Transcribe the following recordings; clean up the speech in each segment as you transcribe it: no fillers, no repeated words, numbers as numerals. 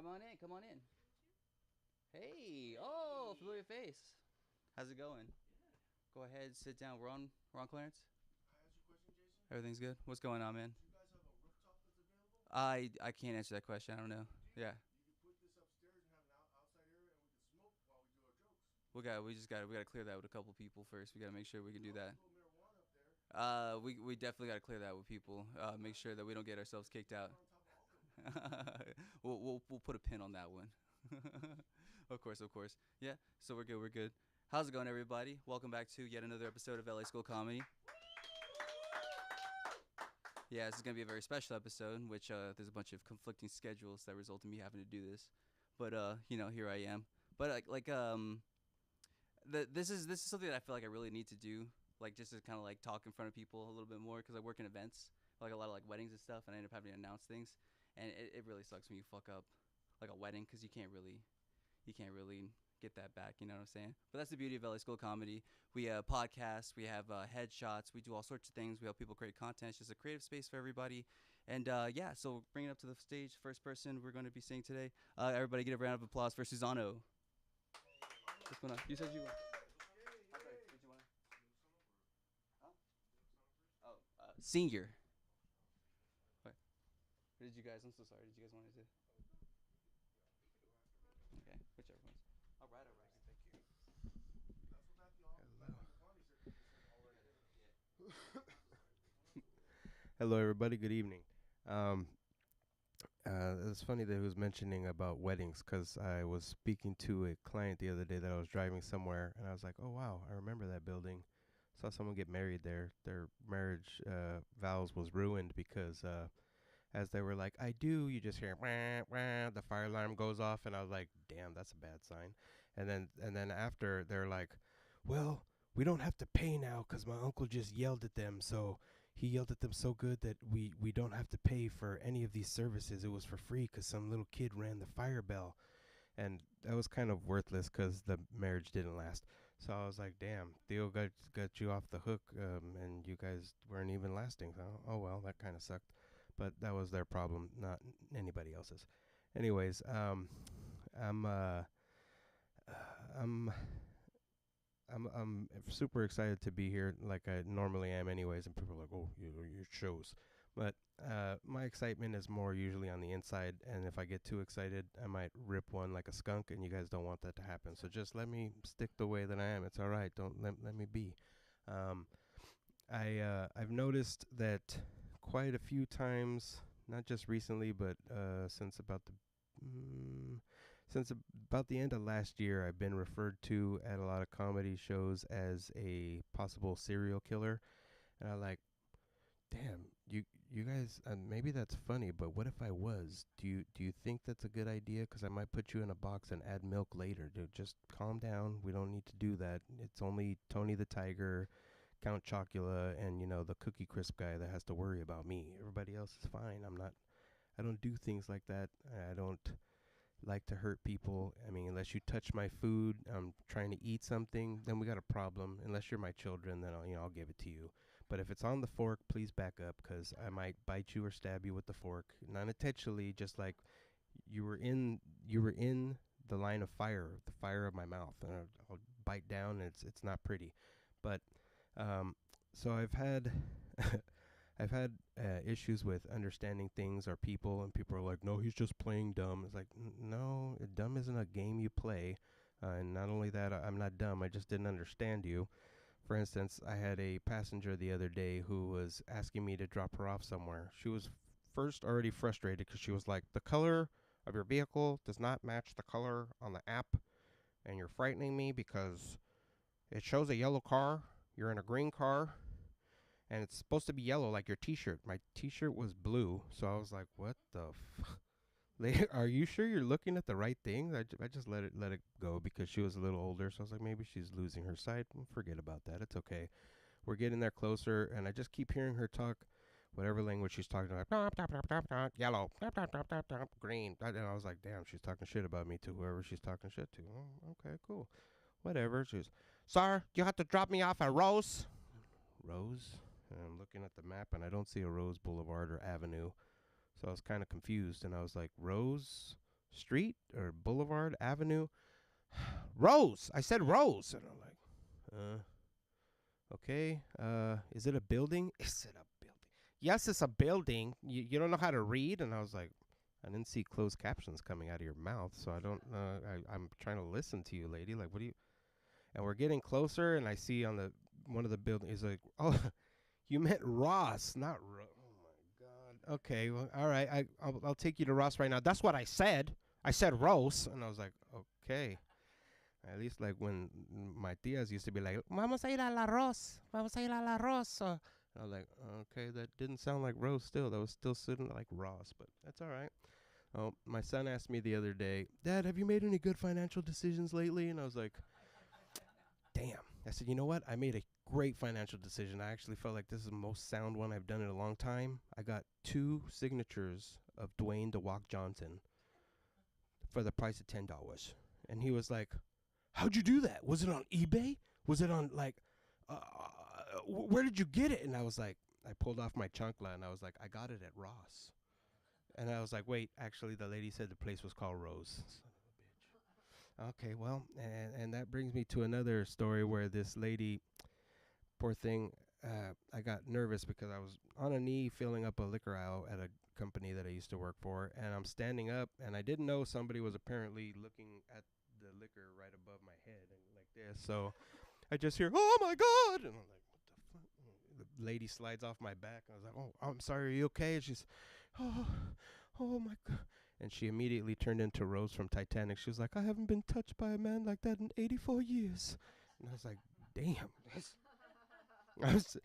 come on in. Come on in. Hey, oh, familiar face. How's it going? Go ahead, sit down. We're on Clarence. Everything's good. What's going on, man? I can't answer that question. I don't know. Yeah. We gotta clear that with a couple people first. We gotta make sure we can do that. We definitely gotta clear that with people. Make sure that we don't get ourselves kicked out. We'll put a pin on that one. Of course, of course. Yeah. So we're good. We're good. How's it going, everybody? Welcome back to yet another episode of LA School Comedy. Yeah, this is gonna be a very special episode, in which there's a bunch of conflicting schedules that result in me having to do this. But here I am. But this is something that I feel like I really need to do, like just to kind of like talk in front of people a little bit more, because I work in events, like a lot of like weddings and stuff, and I end up having to announce things, and it really sucks when you fuck up like a wedding, because you can't really get that back, you know what I'm saying? But that's the beauty of LA School Comedy. We podcast, we have headshots, we do all sorts of things. We help people create content. It's just a creative space for everybody. And yeah, so bring it up to the stage. First person we're going to be seeing today. Everybody get a round of applause for Susano. What's going on? You said you. Okay, did you want to? Huh? Oh, senior. What? Did you guys? I'm so sorry. Did you guys want to? Okay, whichever ones. All right. Thank you. Hello, everybody. Good evening. It's funny that he was mentioning about weddings, because I was speaking to a client the other day that I was driving somewhere, and I was like, oh, wow, I remember that building. Saw someone get married there. Their marriage vows was ruined because as they were like, I do, you just hear, wah, wah, the fire alarm goes off, and I was like, damn, that's a bad sign. And then after, they're like, well, we don't have to pay now because my uncle just yelled at them, so he yelled at them so good that we don't have to pay for any of these services. It was for free because some little kid rang the fire bell. And that was kind of worthless because the marriage didn't last. So I was like, damn, Theo got you off the hook, and you guys weren't even lasting. So, oh, well, that kind of sucked. But that was their problem, not anybody else's. Anyways, I'm I'm I'm super excited to be here, like I normally am, anyways. And people are like, "Oh, your shows," but my excitement is more usually on the inside. And if I get too excited, I might rip one like a skunk, and you guys don't want that to happen. So just let me stick the way that I am. It's all right. Don't let me be. Um, I've noticed that quite a few times, not just recently, but since about the end of last year, I've been referred to at a lot of comedy shows as a possible serial killer, and I'm like, damn, you guys, maybe that's funny, but what if I was? Do you think that's a good idea? Because I might put you in a box and add milk later. Dude, just calm down. We don't need to do that. It's only Tony the Tiger, Count Chocula, and the Cookie Crisp guy that has to worry about me. Everybody else is fine. I don't do things like that. I don't like to hurt people. I mean, unless you touch my food, I'm trying to eat something, then we got a problem. Unless you're my children, then I'll give it to you. But if it's on the fork, please back up, because I might bite you or stab you with the fork, not intentionally. Just like you were in the line of fire, the fire of my mouth, and I'll bite down. And it's not pretty, but so I've had I've had issues with understanding things or people, and people are like, no, he's just playing dumb. It's like, no, dumb isn't a game you play. And not only that, I'm not dumb. I just didn't understand you. For instance, I had a passenger the other day who was asking me to drop her off somewhere. She was first already frustrated because she was like, the color of your vehicle does not match the color on the app, and you're frightening me because it shows a yellow car. You're in a green car, and it's supposed to be yellow like your t-shirt. My t-shirt was blue, so I was like, what the are you sure you're looking at the right thing? I just let it go because she was a little older, so I was like, maybe she's losing her sight. Forget about that. It's okay. We're getting there closer, and I just keep hearing her talk whatever language she's talking about. Yellow, green. And I was like, damn, she's talking shit about me to whoever she's talking shit to. Oh, okay, cool. Whatever. She's, sir, you have to drop me off at Rose. Rose? And I'm looking at the map, and I don't see a Rose Boulevard or Avenue. So I was kind of confused, and I was like, Rose? Street or Boulevard Avenue. Rose. I said Rose. And I'm like, okay. Is it a building? Is it a building? Yes, it's a building. You don't know how to read? And I was like, I didn't see closed captions coming out of your mouth, so I don't. I'm trying to listen to you, lady. Like, what do you? And we're getting closer, and I see on the one of the buildings. He's like, oh, you meant Ross, not Rose. Oh my God. Okay, well, all right. I'll take you to Ross right now. That's what I said. I said Rose, and I was like, okay. At least like when my tias used to be like, "Vamos a ir a la Rose. Vamos a ir a la Rose." I was like, okay, that didn't sound like Rose. Still, that was still sitting like Ross, but that's all right. Oh, my son asked me the other day, Dad, have you made any good financial decisions lately? And I was like, damn. I said, you know what? I made a great financial decision. I actually felt like this is the most sound one I've done in a long time. I got 2 signatures of Dwayne DeWalk Johnson for the price of $10. And he was like, how'd you do that? Was it on eBay? Was it on like, where did you get it? And I was like, I pulled off my chancla and I was like, I got it at Ross. And I was like, wait, actually, the lady said the place was called Rose. Son of a bitch. Okay, well, and that brings me to another story where this lady, poor thing, I got nervous because I was on a knee filling up a liquor aisle at a company that I used to work for, and I'm standing up, and I didn't know somebody was apparently looking at the liquor right above my head and like this. So I just hear, oh my God, and I'm like, what the fuck? The lady slides off my back. I was like, oh, I'm sorry, are you okay? And she's, oh my God. And she immediately turned into Rose from Titanic. She was like, I haven't been touched by a man like that in 84 years. And I was like, damn. I was,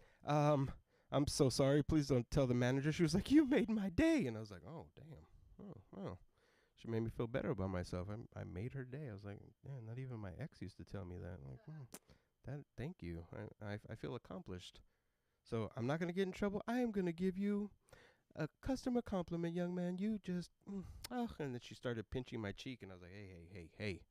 I'm so sorry. Please don't tell the manager. She was like, you made my day. And I was like, oh, damn. Oh, wow. She made me feel better about myself. I made her day. I was like, yeah, not even my ex used to tell me that. I'm like, thank you. I feel accomplished. So I'm not going to get in trouble. I am going to give you a customer compliment, young man. You just, and then she started pinching my cheek, and I was like, hey.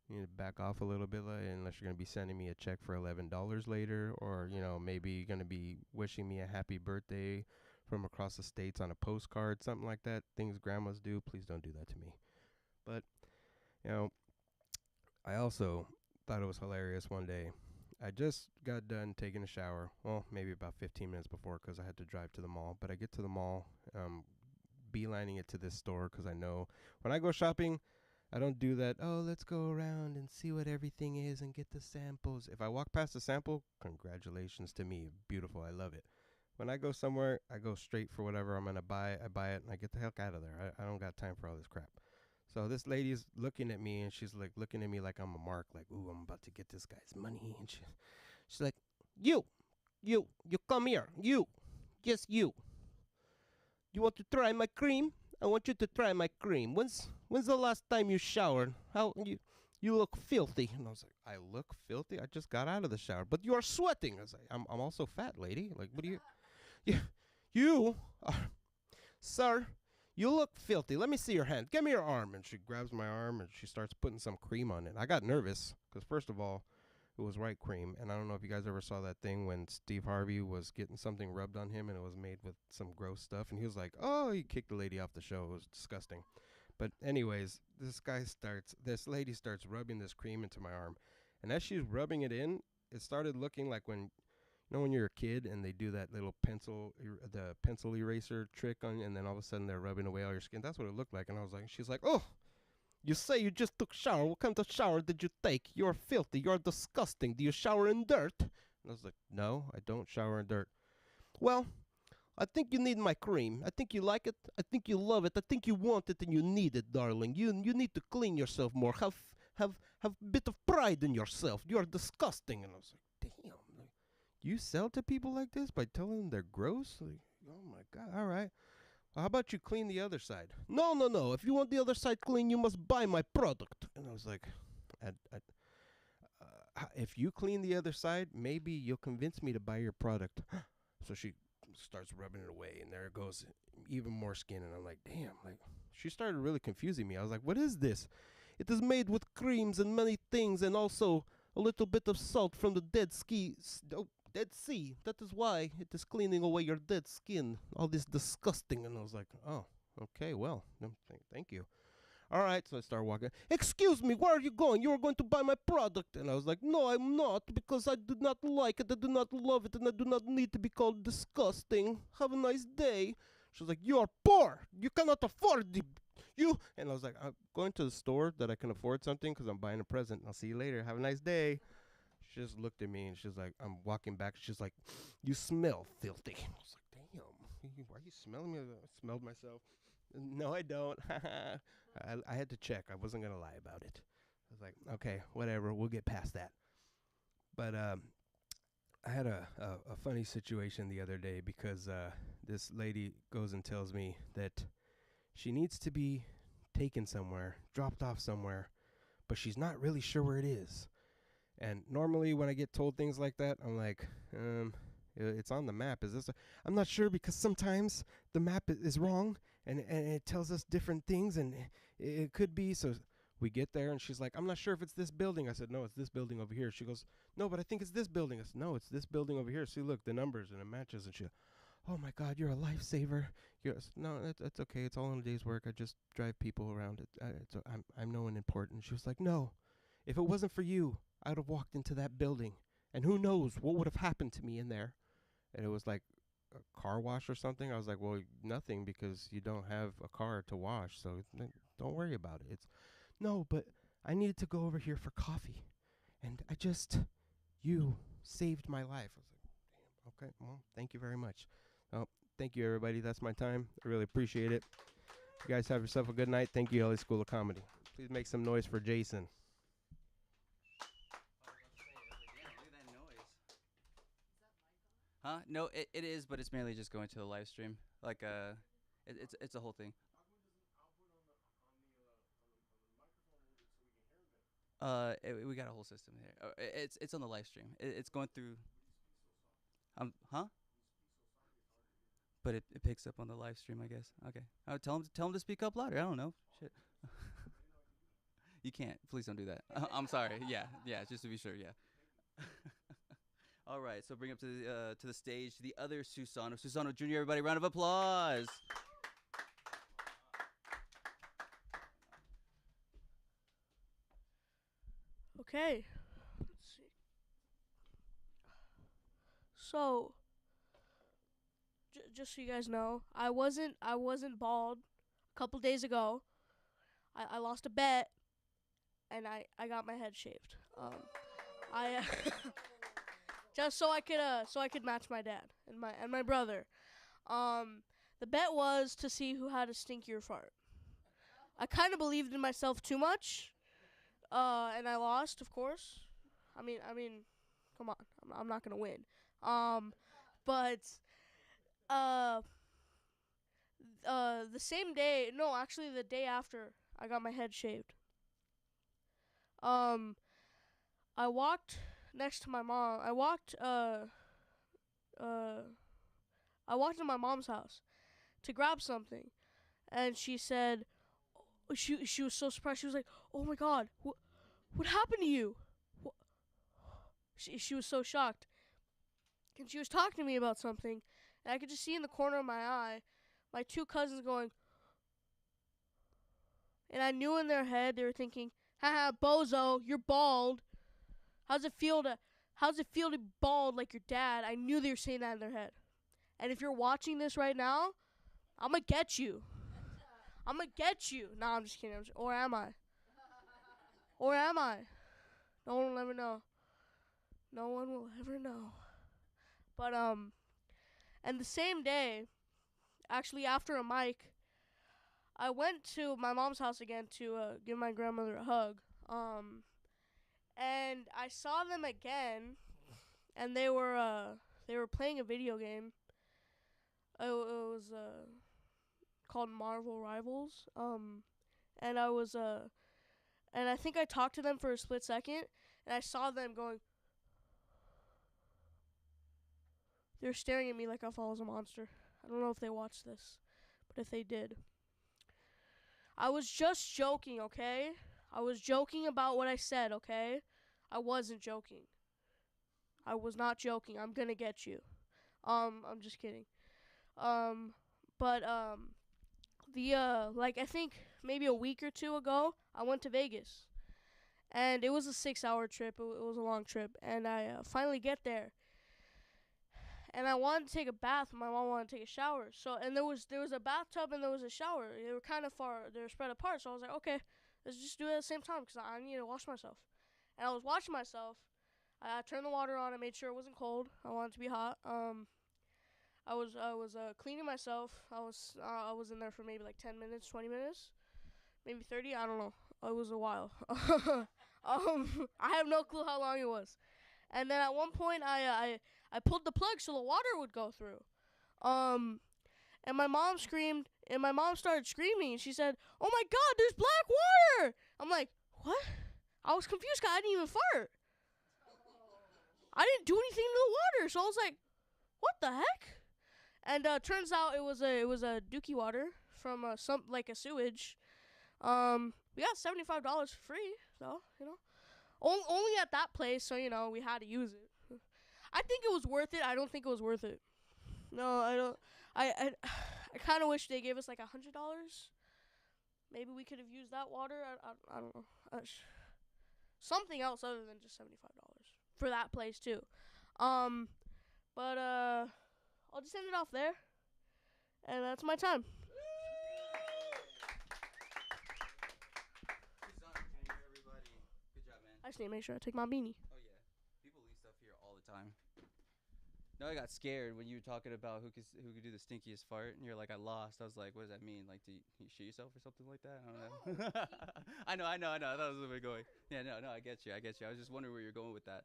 You need to back off a little bit, unless you're going to be sending me a check for $11 later, or, maybe you're going to be wishing me a happy birthday from across the states on a postcard, something like that. Things grandmas do. Please don't do that to me. But, I also thought it was hilarious one day. I just got done taking a shower. Well, maybe about 15 minutes before because I had to drive to the mall. But I get to the mall, beelining it to this store because I know when I go shopping, I don't do that, oh, let's go around and see what everything is and get the samples. If I walk past a sample, congratulations to me. Beautiful. I love it. When I go somewhere, I go straight for whatever I'm going to buy. I buy it and I get the heck out of there. I don't got time for all this crap. So this lady's looking at me, and she's like looking at me like I'm a mark, like, ooh, I'm about to get this guy's money. And she's like, you come here, yes, you want to try my cream? I want you to try my cream. When's the last time you showered? How you look filthy? And I was like, I look filthy? I just got out of the shower, but you are sweating. I was like, I'm also fat, lady. Like, what do you are, sir? You look filthy. Let me see your hand. Give me your arm. And she grabs my arm and she starts putting some cream on it. I got nervous because, first of all, it was white cream. And I don't know if you guys ever saw that thing when Steve Harvey was getting something rubbed on him and it was made with some gross stuff. And he was like, oh, he kicked the lady off the show. It was disgusting. But anyways, this lady starts rubbing this cream into my arm. And as she's rubbing it in, it started looking like when you're a kid and they do that little pencil eraser trick on you, and then all of a sudden they're rubbing away all your skin. That's what it looked like. And she's like, oh, you say you just took shower. What kind of shower did you take? You're filthy. You're disgusting. Do you shower in dirt? And I was like, no, I don't shower in dirt. Well, I think you need my cream. I think you like it. I think you love it. I think you want it and you need it, darling. You need to clean yourself more. Have a bit of pride in yourself. You're disgusting. And I was like, damn. You sell to people like this by telling them they're gross? Like, oh my God, all right. Well, how about you clean the other side? No. If you want the other side clean, you must buy my product. And I was like, if you clean the other side, maybe you'll convince me to buy your product. So she starts rubbing it away, and there it goes, even more skin. And I'm like, damn. Like, she started really confusing me. I was like, what is this? It is made with creams and many things, and also a little bit of salt from the Dead Sea. That is why it is cleaning away your dead skin. All this disgusting. And I was like, oh, okay, well, thank you. All right, so I started walking. Excuse me, where are you going? You were going to buy my product. And I was like, no, I'm not, because I do not like it, I do not love it, and I do not need to be called disgusting. Have a nice day. She was like, you are poor. You cannot afford you. And I was like, I'm going to the store that I can afford something because I'm buying a present. I'll see you later. Have a nice day. She just looked at me and she's like, I'm walking back. She's like, you smell filthy. I was like, damn, why are you smelling me? I smelled myself. No, I don't. I had to check. I wasn't going to lie about it. I was like, okay, whatever. We'll get past that. But I had a funny situation the other day because this lady goes and tells me that she needs to be taken somewhere, dropped off somewhere, but she's not really sure where it is. And normally when I get told things like that, I'm like, it's on the map. Is this? I'm not sure because sometimes the map is wrong and it tells us different things and it could be. So we get there and she's like, I'm not sure if it's this building. I said, no, it's this building over here. She goes, no, but I think it's this building. I said, no, it's this building over here. See, look, the numbers and it matches. And she, oh my God, you're a lifesaver. No, that's okay. It's all in a day's work. I just drive people around. I'm no one important. She was like, no, if it wasn't for you, I would have walked into that building and who knows what would have happened to me in there. And it was like a car wash or something. I was like, well, nothing because you don't have a car to wash. So don't worry about it. No, but I needed to go over here for coffee. And you saved my life. I was like, damn, okay, well, thank you very much. Oh, thank you, everybody. That's my time. I really appreciate it. You guys have yourself a good night. Thank you, LA School of Comedy. Please make some noise for Jason. Huh? No, it is, but it's mainly just going to the live stream. Like, it's a whole thing. We got a whole system here. It's on the live stream. It's going through. Huh? But it picks up on the live stream, I guess. Okay. Tell him to speak up louder. I don't know. Shit. You can't. Please don't do that. I'm sorry. Yeah, just to be sure. Yeah. All right. So bring up to the stage the other Susano Jr. Everybody, round of applause. Okay. Let's see. So, just so you guys know, I wasn't bald a couple days ago. I lost a bet, and I got my head shaved. I just so I could match my dad and my brother. The bet was to see who had a stinkier fart. I kind of believed in myself too much. And I lost, of course. I mean, come on, I'm not gonna win. But the same day, no, actually the day after I got my head shaved. I walked next to my mom. I walked to my mom's house to grab something, and she said, she was so surprised. She was like, "Oh my God, what happened to you?" She was so shocked, and she was talking to me about something, and I could just see in the corner of my eye my two cousins going, and I knew in their head they were thinking, "Haha, bozo, you're bald. How's it feel to be bald like your dad?" I knew they were saying that in their head. And if you're watching this right now, I'm gonna get you. I'm gonna get you. No, I'm just kidding. Or am I? Or am I? No one will ever know. No one will ever know. But, and the same day, actually after a mic, I went to my mom's house again to give my grandmother a hug. And I saw them again, and they were playing a video game. It was called Marvel Rivals. And I was and I think I talked to them for a split second, and I saw them going. They're staring at me like I was a monster. I don't know if they watched this, but if they did. I was just joking, okay? I was joking about what I said, okay? I wasn't joking. I was not joking. I'm gonna get you. I'm just kidding. But I think maybe a week or two ago, I went to Vegas. And it was a 6-hour trip. It was a long trip. And I finally get there. And I wanted to take a bath. My mom wanted to take a shower. So, and there was a bathtub and there was a shower. They were kind of far. They were spread apart. So I was like, okay, let's just do it at the same time because I need to wash myself. And I was washing myself. I turned the water on. I made sure it wasn't cold. I wanted it to be hot. I was cleaning myself. I was in there for maybe like 10 minutes, 20 minutes, maybe 30. I don't know. It was a while. I have no clue how long it was. And then at one point, I pulled the plug so the water would go through. And my mom screamed, and my mom started screaming. She said, "Oh my God, there's black water!" I'm like, what? I was confused because I didn't even fart. I didn't do anything to the water, so I was like, what the heck? And turns out it was a dookie water from some like a sewage. We got $75 for free, so only at that place, so we had to use it. I think it was worth it. I don't think it was worth it. No, I don't. I kind of wish they gave us like $100. Maybe we could have used that water. I don't know. Something else other than just $75 for that place too. But I'll just end it off there, and that's my time. I just need to make sure I take my beanie. Oh yeah, people leave stuff here all the time. No, I got scared when you were talking about who could do the stinkiest fart, and you're like, I lost. I was like, what does that mean? Like, do you shit yourself or something like that? I don't know. I know. I thought it was where we're going. Yeah, no, I get you. I was just wondering where you're going with that.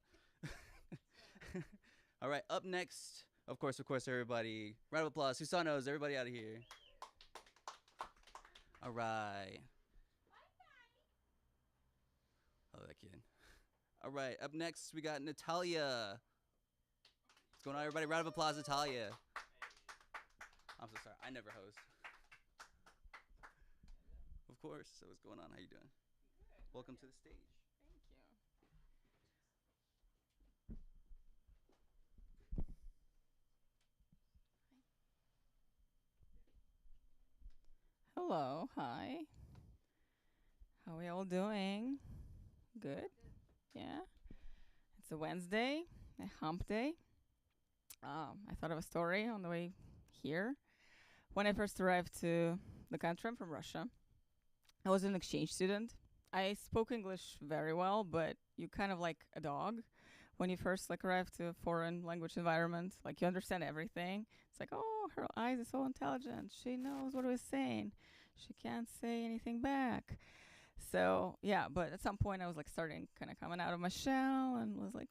All right, up next, of course, everybody. Round of applause. Susanos, everybody out of here. All right. Oh, that kid. All right, up next, we got Natalia. What's going on, everybody? Round of applause, Natalia. I'm so sorry. I never host. Of course. So what's going on? How you doing? Good. Welcome to the stage. Hello, hi. How are we all doing? Good? Yeah? It's a Wednesday, a hump day. I thought of a story on the way here. When I first arrived to the country, I'm from Russia. I was an exchange student. I spoke English very well, but you kind of like a dog when you first arrive to a foreign language environment. Like, you understand everything. It's like, oh, her eyes are so intelligent. She knows what we're saying. She can't say anything back. So, yeah, but at some point I was starting kind of coming out of my shell and was like,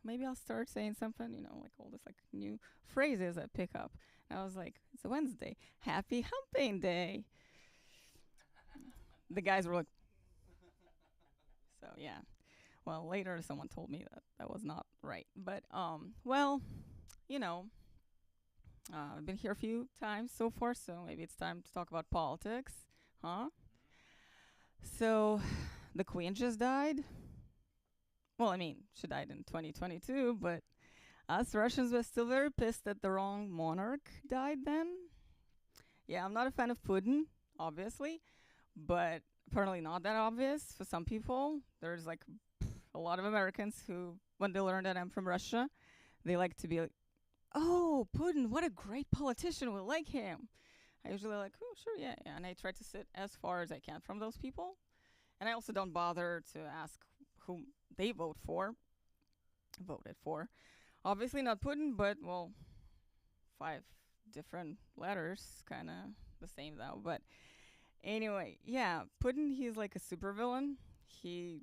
maybe I'll start saying something, like all this new phrases I pick up. And I was like, it's a Wednesday. Happy humping day. The guys were like, so yeah. Well, later someone told me that was not right. But, I've been here a few times so far, so maybe it's time to talk about politics, huh? So, the Queen just died. Well, she died in 2022, but us Russians were still very pissed that the wrong monarch died then. Yeah, I'm not a fan of Putin, obviously, but apparently not that obvious for some people. There's a lot of Americans who, when they learn that I'm from Russia, they like to be like, oh, Putin, what a great politician, we like him. I usually oh, sure, yeah. And I try to sit as far as I can from those people. And I also don't bother to ask whom they voted for. Obviously not Putin, but, 5 different letters, kind of the same though. But anyway, yeah, Putin, he's like a supervillain. He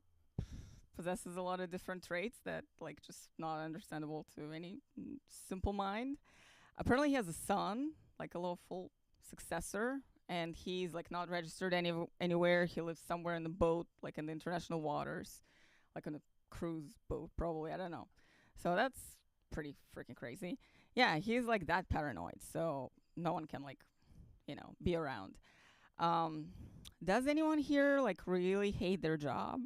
possesses a lot of different traits that just not understandable to any simple mind. Apparently he has a son, a little full successor, and he's not registered anywhere. He lives somewhere in the boat, in the international waters, on a cruise boat probably, I don't know. So that's pretty freaking crazy. Yeah, he's that paranoid, so no one can be around. Does anyone here really hate their job?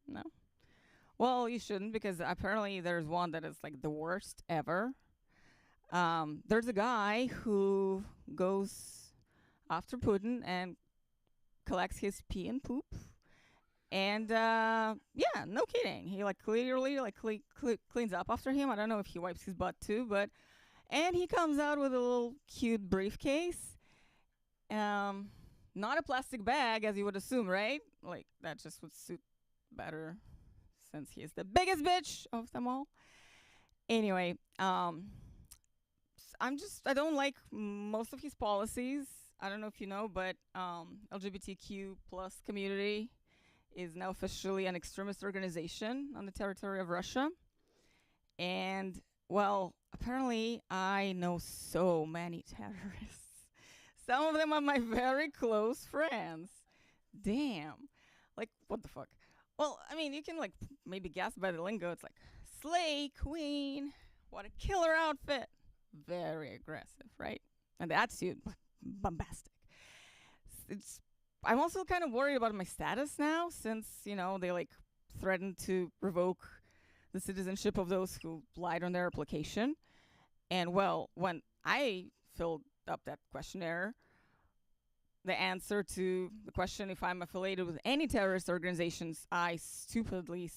No? Well, you shouldn't, because apparently there's one that is the worst ever. There's a guy who goes after Putin and collects his pee and poop. And yeah, no kidding. He like clearly like cleans up after him. I don't know if he wipes his butt too, but and he comes out with a little cute briefcase. Not a plastic bag as you would assume, right? Like that just would suit better since he is the biggest bitch of them all. Anyway, I don't like most of his policies. I don't know if you know, but LGBTQ plus community is now officially an extremist organization on the territory of Russia. And, well, apparently I know so many terrorists. Some of them are my very close friends. Damn. Like, what the fuck? Well, I mean, you can, like, maybe guess by the lingo. It's like, slay queen. What a killer outfit. Very aggressive, right? And the attitude, bombastic. I'm also kind of worried about my status now since, you know, they like threatened to revoke the citizenship of those who lied on their application. And well, when I filled up that questionnaire, the answer to the question if I'm affiliated with any terrorist organizations, I stupidly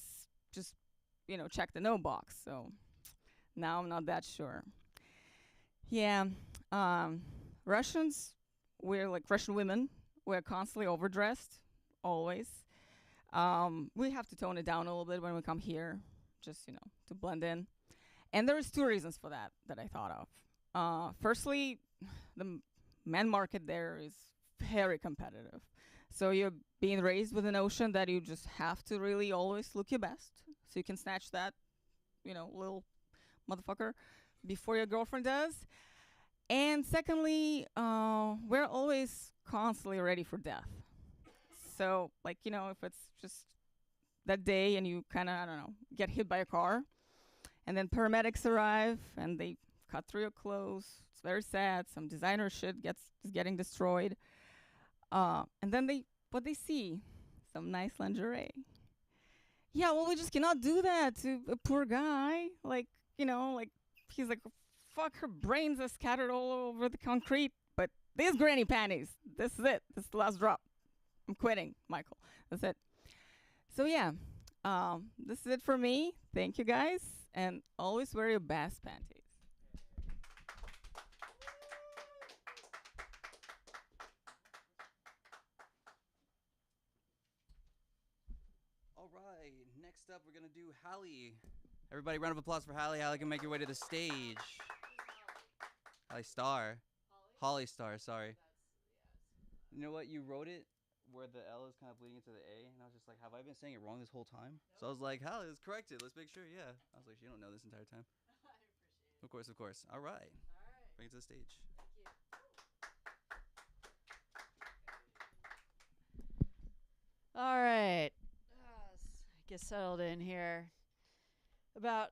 just, you know, checked the no box. So now I'm not that sure. Yeah, Russians, we're like Russian women. We're constantly overdressed, always. We have to tone it down a little bit when we come here, just, you know, to blend in. And there's two reasons for that I thought of. Firstly, the men market there is very competitive. So you're being raised with the notion that you just have to really always look your best so you can snatch that, you know, little motherfucker before your girlfriend does. And secondly, we're always constantly ready for death. So, like, you know, if it's just that day and you kind of, I don't know, get hit by a car, and then paramedics arrive and they cut through your clothes. It's very sad. Some designer shit is getting destroyed. And then what they see, some nice lingerie. Yeah, well, we just cannot do that to a poor guy. Like, you know, like, he's like, fuck, her brains are scattered all over the concrete. But these granny panties, this is it. This is the last drop. I'm quitting, Michael. That's it. So, yeah, this is it for me. Thank you, guys. And always wear your best panties. All right, next up we're going to do Hallie. Everybody, round of applause for Hallie. Hallie can make your way to the stage. Hallie Star. Holly Star, sorry. You know what? You wrote it where the L is kind of bleeding into the A, and I was just like, have I been saying it wrong this whole time? Nope. So I was like, Hallie, let's correct it. Let's make sure, yeah. I was like, you don't know this entire time. I appreciate it. Of course, of course. All right. Bring it to the stage. Thank you. All right. Get settled in here. About,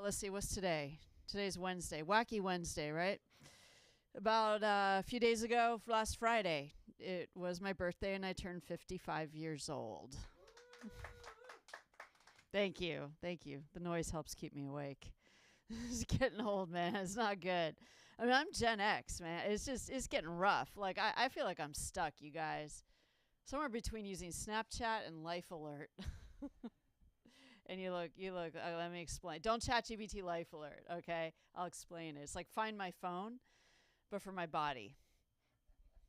let's see, what's today? Today's Wednesday. Wacky Wednesday, right? About a few days ago, last Friday, it was my birthday and I turned 55 years old. Thank you. Thank you. The noise helps keep me awake. It's getting old, man. It's not good. I mean, I'm Gen X, man. It's getting rough. Like, I feel like I'm stuck, you guys. Somewhere between using Snapchat and Life Alert. And you look, let me explain. Don't ChatGPT Life Alert, okay? I'll explain it. It's like Find My Phone, but for my body.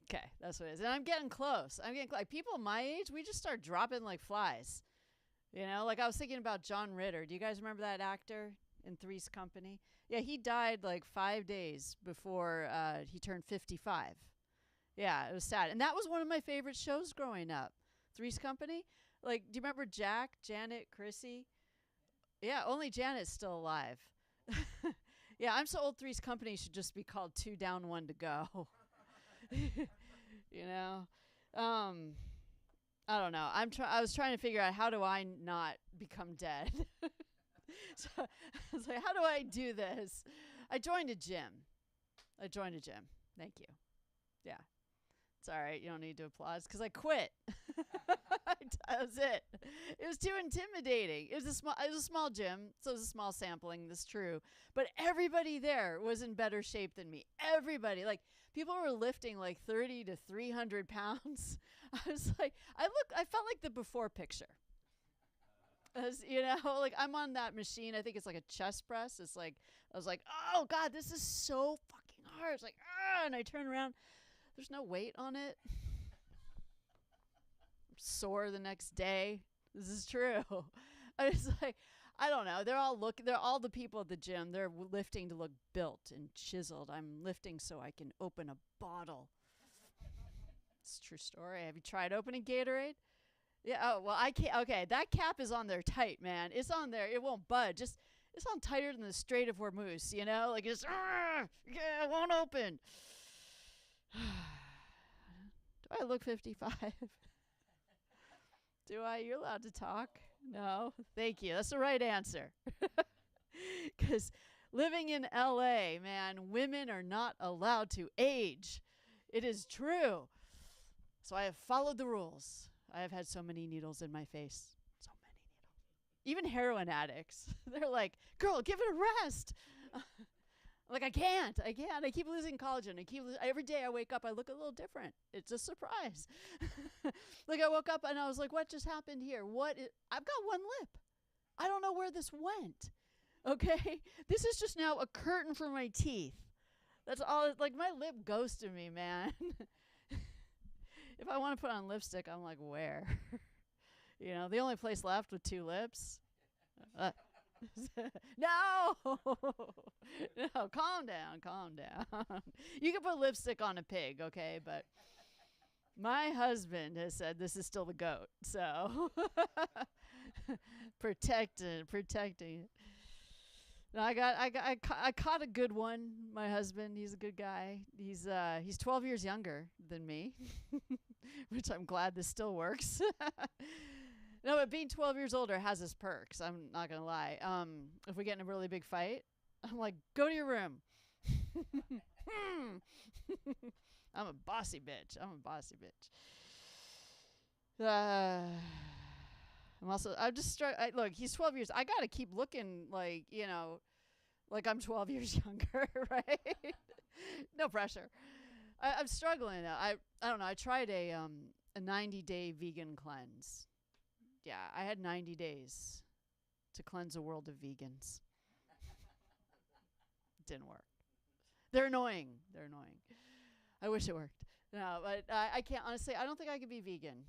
Okay, that's what it is. And I'm getting close. Like, people my age, we just start dropping like flies. You know, like I was thinking about John Ritter. Do you guys remember that actor in Three's Company? Yeah, he died like 5 days before he turned 55. Yeah, it was sad. And that was one of my favorite shows growing up. Three's Company. Like, do you remember Jack, Janet, Chrissy? Yeah, only Janet's still alive. Yeah, I'm so old Three's Company should just be called 2 Down, 1 to Go. You know? I don't know. I was trying to figure out how do I not become dead. So I was like, how do I do this? I joined a gym. Thank you. Yeah. It's all right. You don't need to applaud because I quit. That was it. It was too intimidating. It was a small gym, so it was a small sampling. That's true. But everybody there was in better shape than me. Everybody, like people were lifting like 30 to 300 pounds. I was like, I felt like the before picture. As you know, like I'm on that machine. I think it's like a chest press. It's like I was like, oh God, this is so fucking hard. It's like, and I turn around. There's no weight on it. I'm sore the next day. This is true. I was like, I don't know. They're all the people at the gym. They're lifting to look built and chiseled. I'm lifting so I can open a bottle. It's a true story. Have you tried opening Gatorade? Yeah. Oh, well, I can't. Okay. That cap is on there tight, man. It's on there. It won't budge. It's on tighter than the Strait of Hormuz, you know? Like it's, yeah, it won't open. Do I look 55? Do I? You're allowed to talk. No? Thank you. That's the right answer. Because living in LA, man, women are not allowed to age. It is true. So I have followed the rules. I have had so many needles in my face. So many needles. Even heroin addicts. They're like, girl, give it a rest. Like, I can't. I keep losing collagen. Every day I wake up, I look a little different. It's a surprise. Like, I woke up and I was like, what just happened here? I've got one lip. I don't know where this went. Okay? This is just now a curtain for my teeth. That's all. Like, my lip ghosted me, man. If I want to put on lipstick, I'm like, where? You know, the only place left with two lips. No, no, calm down. You can put lipstick on a pig, okay? But my husband has said this is still the goat, so protecting it. No, I caught a good one. My husband, he's a good guy. He's 12 years younger than me, which I'm glad this still works. No, but being 12 years older has its perks. I'm not going to lie. If we get in a really big fight, I'm like, go to your room. I'm a bossy bitch. I'm just look, he's 12 years. I got to keep looking like, you know, like I'm 12 years younger, right? No pressure. I'm struggling now. I don't know. I tried a 90-day vegan cleanse. Yeah, I had 90 days to cleanse a world of vegans. Didn't work. They're annoying. I wish it worked. No, but I can't, honestly, I don't think I could be vegan.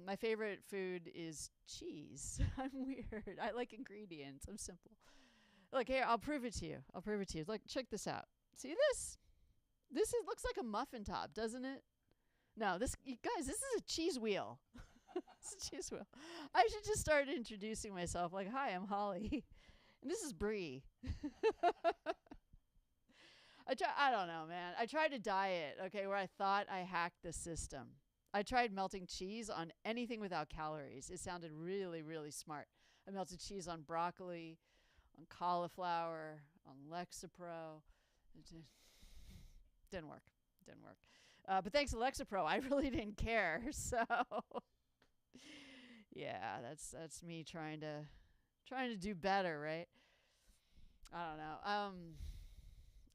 My favorite food is cheese. I'm weird. I like ingredients. I'm simple. Look, here, I'll prove it to you. Look, check this out. See this? Looks like a muffin top, doesn't it? No, you guys, this is a cheese wheel. It's a cheese wheel. I should just start introducing myself like, hi, I'm Holly. And this is Bree. I don't know, man. I tried a diet, okay, where I thought I hacked the system. I tried melting cheese on anything without calories. It sounded really, really smart. I melted cheese on broccoli, on cauliflower, on Lexapro. It didn't work. But thanks to Lexapro, I really didn't care. So, yeah, that's me trying to do better, right? I don't know.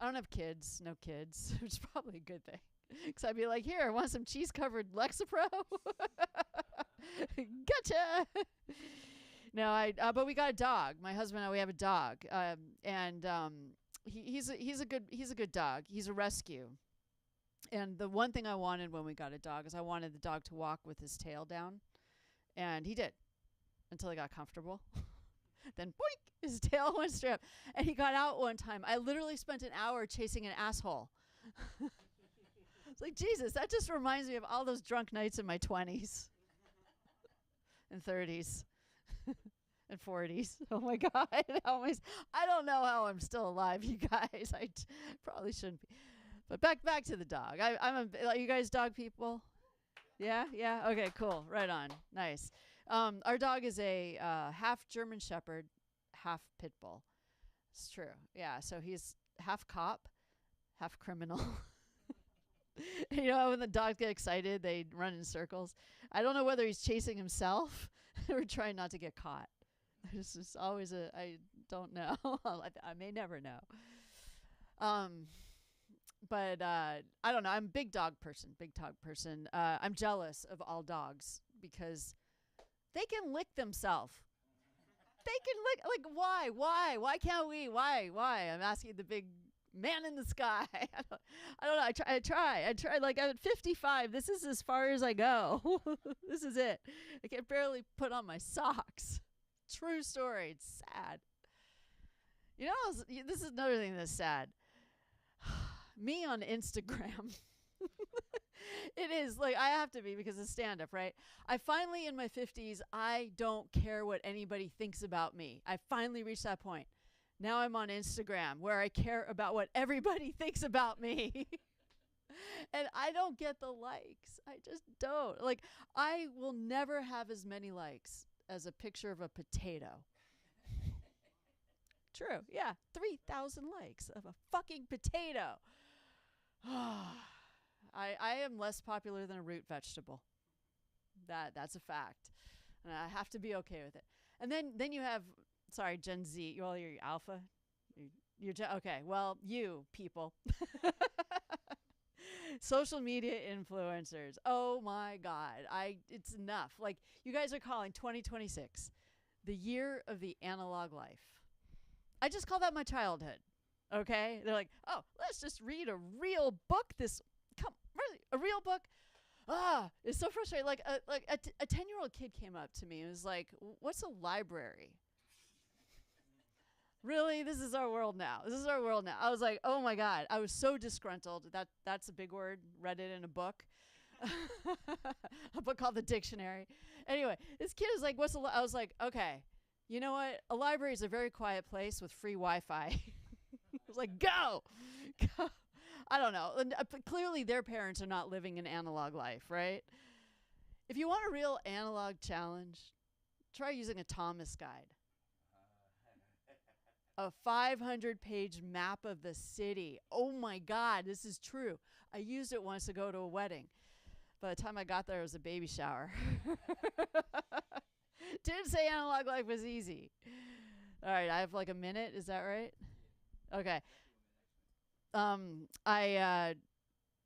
I don't have kids, no kids, which is probably a good thing. Because I'd be like, here, want some cheese-covered Lexapro? Gotcha! No, but we got a dog. My husband and I, we have a dog. He's a good dog. He's a rescue. And the one thing I wanted when we got a dog is I wanted the dog to walk with his tail down. And he did. Until he got comfortable. Then, boink, his tail went straight up. And he got out one time. I literally spent an hour chasing an asshole. It's like, Jesus, that just reminds me of all those drunk nights in my 20s and 30s and 40s. Oh, my God. I don't know how I'm still alive, you guys. I probably shouldn't be. But back to the dog. You guys dog people? Yeah? Okay, cool. Right on. Nice. Our dog is a half German Shepherd, half pit bull. It's true. Yeah, so he's half cop, half criminal. You know, when the dogs get excited, they run in circles. I don't know whether he's chasing himself or trying not to get caught. This is always I don't know. I may never know. But I don't know. I'm a big dog person. I'm jealous of all dogs because they can lick themselves. They can lick. Like, why? Why can't we? Why? I'm asking the big man in the sky. I don't know. I try. Like, I'm at 55. This is as far as I go. This is it. I can barely put on my socks. True story. It's sad. You know, this is another thing that's sad. Me on Instagram. It is like I have to be because of stand-up, right? I finally, in my 50s, I don't care what anybody thinks about me. I finally reached that point. Now I'm on Instagram where I care about what everybody thinks about me. And I don't get the likes. I just don't. Like, I will never have as many likes as a picture of a potato. True. Yeah. 3,000 likes of a fucking potato. I am less popular than a root vegetable. That's a fact. And I have to be okay with it. And then you have, sorry, Gen Z. Well, you're alpha. Okay. Well, you people. Social media influencers. Oh my God. It's enough. Like, you guys are calling 2026 the year of the analog life. I just call that my childhood. Okay? They're like, oh, let's just read a real book really, a real book? It's so frustrating. Like a 10-year-old kid came up to me and was like, what's a library? Really? This is our world now. I was like, oh my God. I was so disgruntled. That's a big word. Read it in a book. A book called The Dictionary. Anyway, this kid was like, I was like, okay, you know what? A library is a very quiet place with free Wi-Fi. I was like, go. I don't know. But clearly their parents are not living an analog life, right? If you want a real analog challenge, try using a Thomas guide. A 500-page map of the city. Oh my God, this is true. I used it once to go to a wedding. By the time I got there, it was a baby shower. Didn't say analog life was easy. All right, I have like a minute. Is that right? Okay.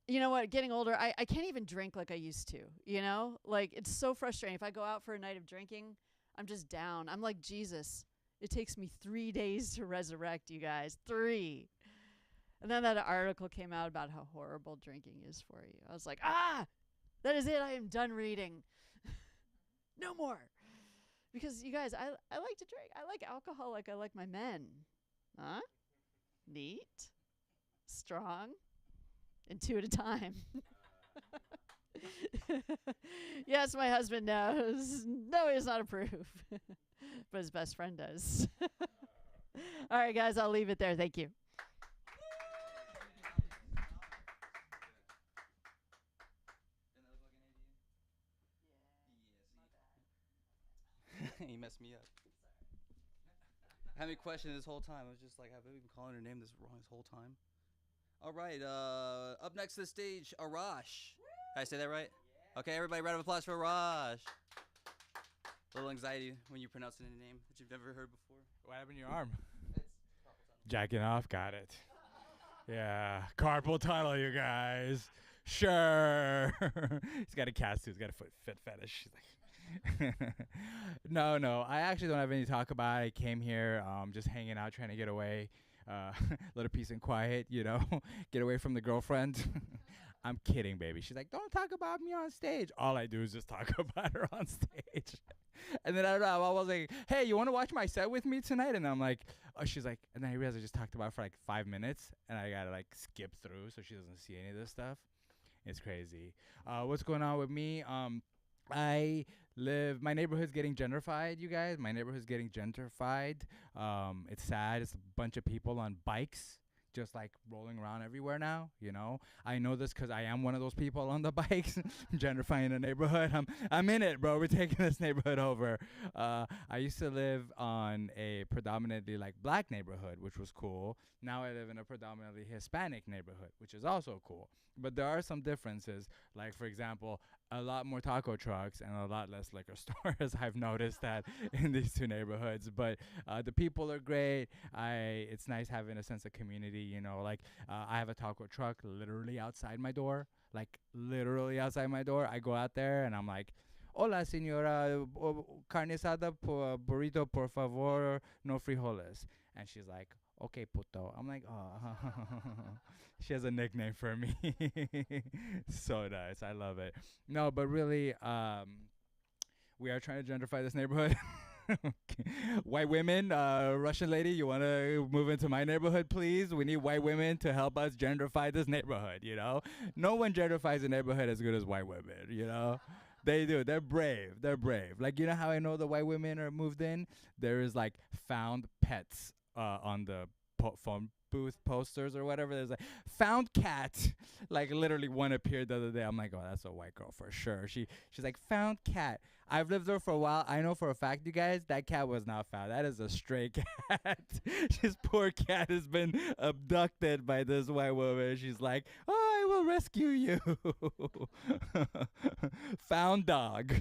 You know what? Getting older, I can't even drink like I used to. You know, like it's so frustrating. If I go out for a night of drinking, I'm just down. I'm like Jesus. It takes me 3 days to resurrect, you guys. 3. And then that article came out about how horrible drinking is for you. I was like, that is it. I am done reading. No more. Because, you guys, I like to drink. I like alcohol like I like my men. Huh? Neat. Strong. And 2 at a time. Yes, my husband knows. No, he does not approve. But his best friend does. All right, guys, I'll leave it there. Thank you. He messed me up. I had me question this whole time. I was just like, have I been calling her name this wrong this whole time? All right, up next to the stage, Arash. Did I say that right? Yeah. Okay, everybody, round of applause for Arash. A little anxiety when you pronounce a name that you've never heard before. What happened to your arm? Jacking off, got it. Yeah, carpal tunnel, you guys. Sure. He's got a cast too. He's got a foot fetish. He's like, no. I actually don't have any to talk about. I came here, just hanging out, trying to get away, little peace and quiet, you know, get away from the girlfriend. I'm kidding, baby. She's like, don't talk about me on stage. All I do is just talk about her on stage. And then I was like, hey, you want to watch my set with me tonight? And I'm like, oh, she's like, and then I realized I just talked about it for like 5 minutes, and I gotta like skip through so she doesn't see any of this stuff. It's crazy. What's going on with me? My neighborhood's getting gentrified, you guys. My neighborhood's getting gentrified. It's sad. It's a bunch of people on bikes just like rolling around everywhere now. You know, I know this because I am one of those people on the bikes, gentrifying the neighborhood. I'm in it, bro. We're taking this neighborhood over. I used to live on a predominantly like black neighborhood, which was cool. Now I live in a predominantly Hispanic neighborhood, which is also cool. But there are some differences. Like, for example, a lot more taco trucks and a lot less liquor stores. I've noticed that in these two neighborhoods. But the people are great. It's nice having a sense of community. You know, like I have a taco truck literally outside my door. Like literally outside my door. I go out there and I'm like, "Hola, señora, carne asada, burrito, por favor, no frijoles." And she's like, "Okay, puto." I'm like, "Oh." She has a nickname for me. So nice. I love it. No, but really, we are trying to gentrify this neighborhood. White women, Russian lady, you want to move into my neighborhood, please? We need white women to help us gentrify this neighborhood, you know? No one gentrifies a neighborhood as good as white women, you know? They do. They're brave. They're brave. Like, you know how I know the white women are moved in? There is, like, found pets on the phone booth posters or whatever. There's like found cat. Like literally one appeared the other day. I'm like, oh, that's a white girl for sure. She's like, found cat. I've lived there for a while. I know for a fact, you guys, that cat was not found. That is a stray cat. This poor cat has been abducted by this white woman. She's like, oh, I will rescue you. Found dog.